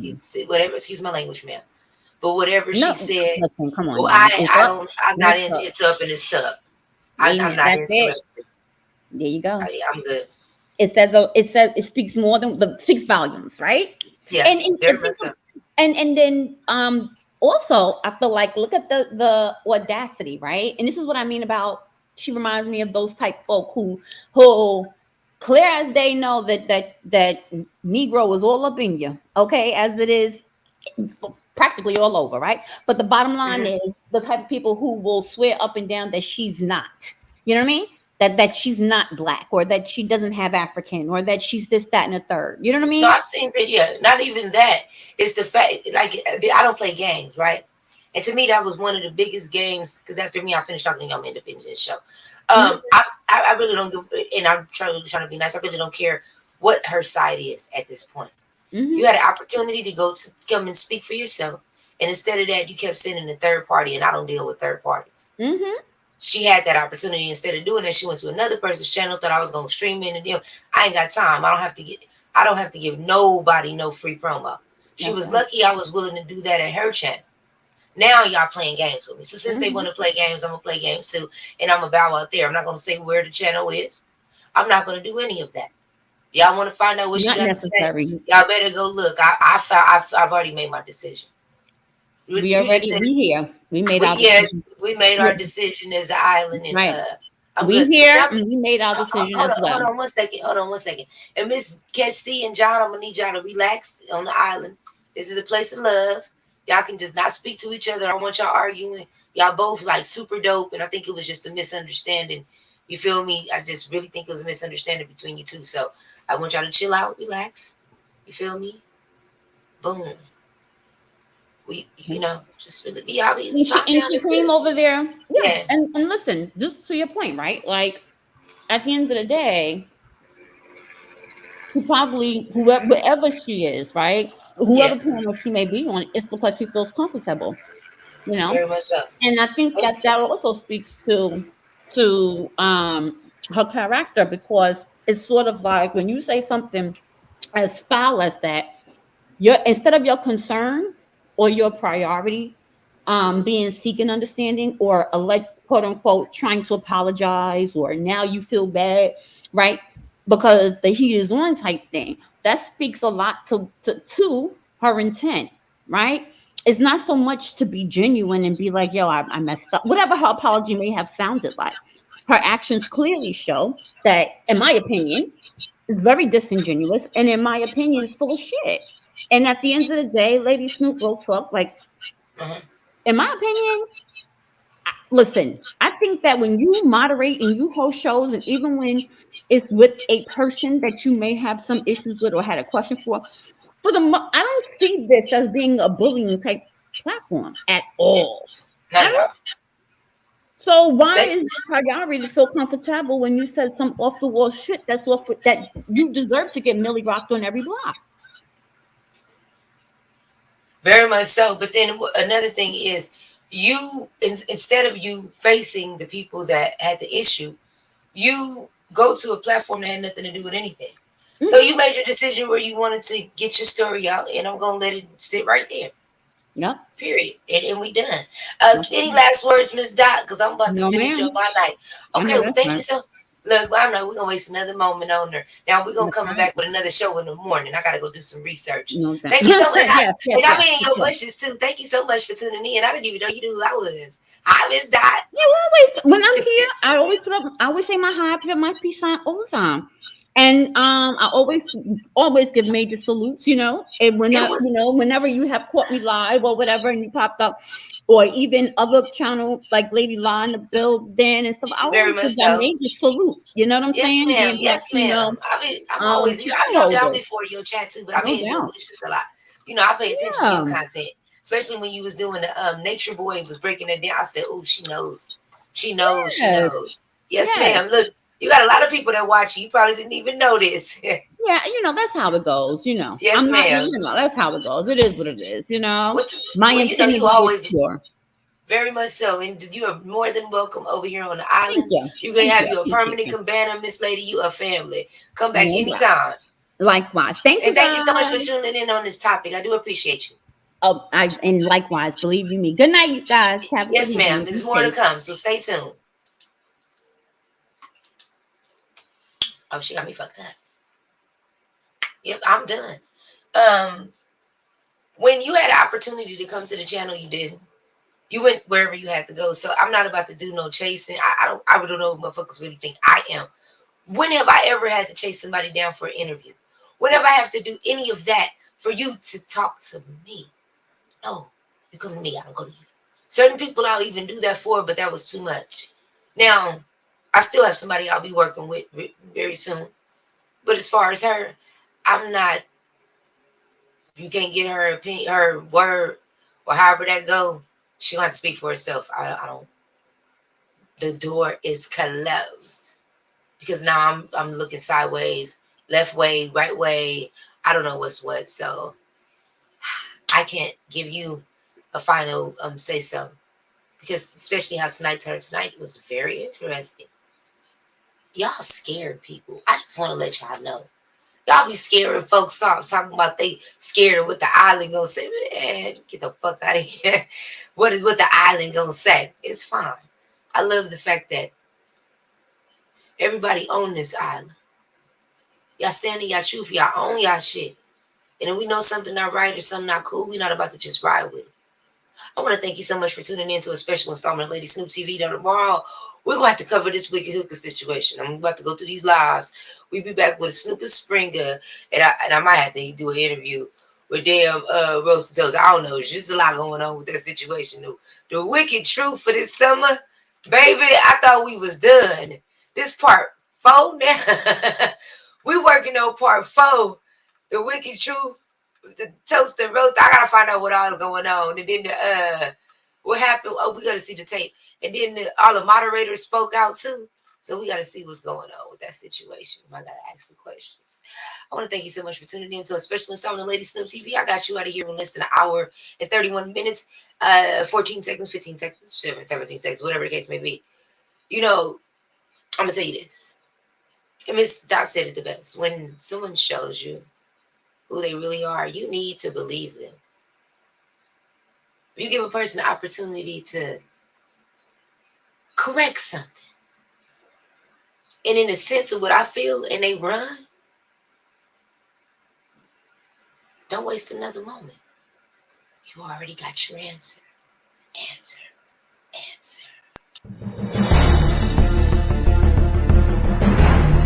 whatever. Excuse my language, ma'am. But whatever she said, listen, come on. Well, I'm not in. It's up and it's stuck. I'm not interested. There you go. I'm good. It says it speaks more than speaks volumes, right? Yeah. And then also I feel like, look at the audacity, right? And this is what I mean about, she reminds me of those type folk who clear as they know that Negro is all up in you, okay, as it is practically all over, right? But the bottom line is the type of people who will swear up and down that she's not. You know what I mean? That she's not black, or that she doesn't have African, or that she's this, that, and a third. You know what I mean? No, I've seen video. Not even that. It's the fact, like, I don't play games, right? And to me, that was one of the biggest games, because after me, I finished talking to y'all independent show. I really don't give, and I'm trying to be nice. I really don't care what her side is at this point. You had an opportunity to come and speak for yourself, and instead of that, you kept sending a third party, and I don't deal with third parties. She had that opportunity. Instead of doing that, she went to another person's channel, thought I was gonna stream in, and I ain't got time. I don't have to give nobody no free promo. She was lucky I was willing to do that at her channel. Now y'all playing games with me. So since they want to play games, I'm gonna play games too, and I'm gonna bow out there. I'm not gonna say where the channel is. I'm not gonna do any of that. Y'all want to find out what she got to say? Y'all better go look. I've already made my decision. We made our decision. We made our decision as an island, and we made our decision as well. Hold on 1 second. And Miss Cassie and John, I'm gonna need y'all to relax on the island. This is a place of love. Y'all can just not speak to each other. I don't want y'all arguing. Y'all both like super dope, and I think it was just a misunderstanding. You feel me? I just really think it was a misunderstanding between you two. So I want y'all to chill out, relax. You feel me? Boom. just really be obvious, And calm down she and came stuff. over there. Yeah. Yeah, And listen, just to your point, right? Like at the end of the day, she probably whoever she is, right? yeah, Whoever panel she may be on, it's because she feels comfortable, you know. very much so. And I think that that also speaks to her character because it's sort of like when you say something as foul as that, your instead of your concern or your priority being seeking understanding or quote unquote trying to apologize or now you feel bad, right? Because the heat is on type thing. That speaks a lot to her intent, right? It's not so much to be genuine and be like, yo, I messed up. Whatever her apology may have sounded like. Her actions clearly show that, in my opinion, is very disingenuous and in my opinion is full of shit. And at the end of the day, Lady Snoop wrote up like, Uh-huh. in my opinion, listen, I think that when you moderate and you host shows, and even when it's with a person that you may have some issues with or had a question I don't see this as being a bullying type platform at all. Not I at don't. all. So why They is your priority to feel comfortable when you said some off the wall shit that you deserve to get Millie rocked on every block? very much so. But then another thing is, instead of you facing the people that had the issue, you go to a platform that had nothing to do with anything. So Mm-hmm. you made your decision where you wanted to get your story out, and I'm gonna let it sit right there. Yep. Period. And we done. Yep. Any last words, Miss Dot? Because I'm about to No, finish up ma'am. my night. I Okay, know well, that's thank you right. so. Look, well, I know we're gonna waste another moment on her. Now we're gonna That's come right. back with another show in the morning. I gotta go do some research. No doubt. Thank you so much. Yes, yes, And I yes. mean For your sure. wishes too. Thank you so much for tuning in. I didn't even know you knew who I was. Hi, Miss Dot. Yeah, always when I'm here, I always say my hi, put up my peace sign all the time. And I always give major salutes, and It you was know, whenever you have caught me live or whatever and you popped up, or even other channel like Lady La in the building and stuff, I very always much give that so. major salute. You know what I'm Yes, saying? ma'am. Being black Yes, female, ma'am. I'm always, to I dropped down shareholders, before your chat too, but I no be in your doubt. wishes a lot. I pay attention to your Yeah. content, especially when you was doing the Nature Boy was breaking it down. I said, oh, she knows. She Yes. knows. Yes, Yes. ma'am. Look, you got a lot of people that watch you. You probably didn't even know this. Yeah, that's how it goes. Yes, I'm not, ma'am. that's how it goes. It is what it is. What, My well, intent is you always always pure. very much so. And you are more than welcome over here on the Thank island. you. You can Thank you. have I you a appreciate permanent you. cabana, Miss Lady. You a family. Come back No doubt. anytime. Likewise. Thank And you thank you so much for guys. tuning in on this topic. I do appreciate you. Oh, and likewise, believe you me. Good night, you guys. Have a good Yes, ma'am. evening. There's Be more to safe. come, so stay tuned. Oh, she got me fucked up. Yep, I'm done. Um, when you had the opportunity to come to the channel, you didn't. You went wherever you had to go. So I'm not about to do no chasing. I really don't know what motherfuckers really think I am. When have I ever had to chase somebody down for an interview? Whenever I have to do any of that for you to talk to me? No, you come to me. I don't go to you. Certain people I'll even do that for, but that was too much. Now, I still have somebody I'll be working with very soon. But as far as her, I'm not. You can't get her opinion, her word, or however that go. She gonna have to speak for herself. I don't. The door is closed because now I'm looking sideways, left way, right way. I don't know what's what, so I can't give you a final say so because especially how tonight was very interesting. Y'all scared people. I just want to let y'all know. Y'all be scaring folks off, talking about they scared of what the island gonna say. Man, get the fuck out of here. What is what the island gonna say? It's fine. I love the fact that everybody on this island. Y'all standing y'all truth, y'all own y'all shit. And if we know something not right or something not cool, we not about to just ride with it. I want to thank you so much for tuning in to a special installment of Lady Snoop TV. Now tomorrow, we're going to have to cover this wicked hooker situation. I'm about to go through these lives. We'll be back with Snoop and Springer, and I might have to do an interview with damn Roast Toast. I don't know. There's just a lot going on with that situation. The wicked truth for this summer, baby, I thought we was done. This part 4 now. We working on part 4. The wicked truth. the toast and roast. I gotta find out what all is going on. And then what happened? Oh, we gotta see the tape. And then all the moderators spoke out too. So we gotta see what's going on with that situation. I gotta ask some questions. I want to thank you so much for tuning in to a special installment of Lady Snoop TV. I got you out of here in less than an hour and 31 minutes, 14 seconds, 15 seconds, 17 seconds, whatever the case may be. You know, I'm gonna tell you this. And Miss Dot said it the best. When someone shows you who they really are, you need to believe them. You give a person the opportunity to correct something. And in the sense of what I feel, and they run, don't waste another moment. You already got your answer. Answer.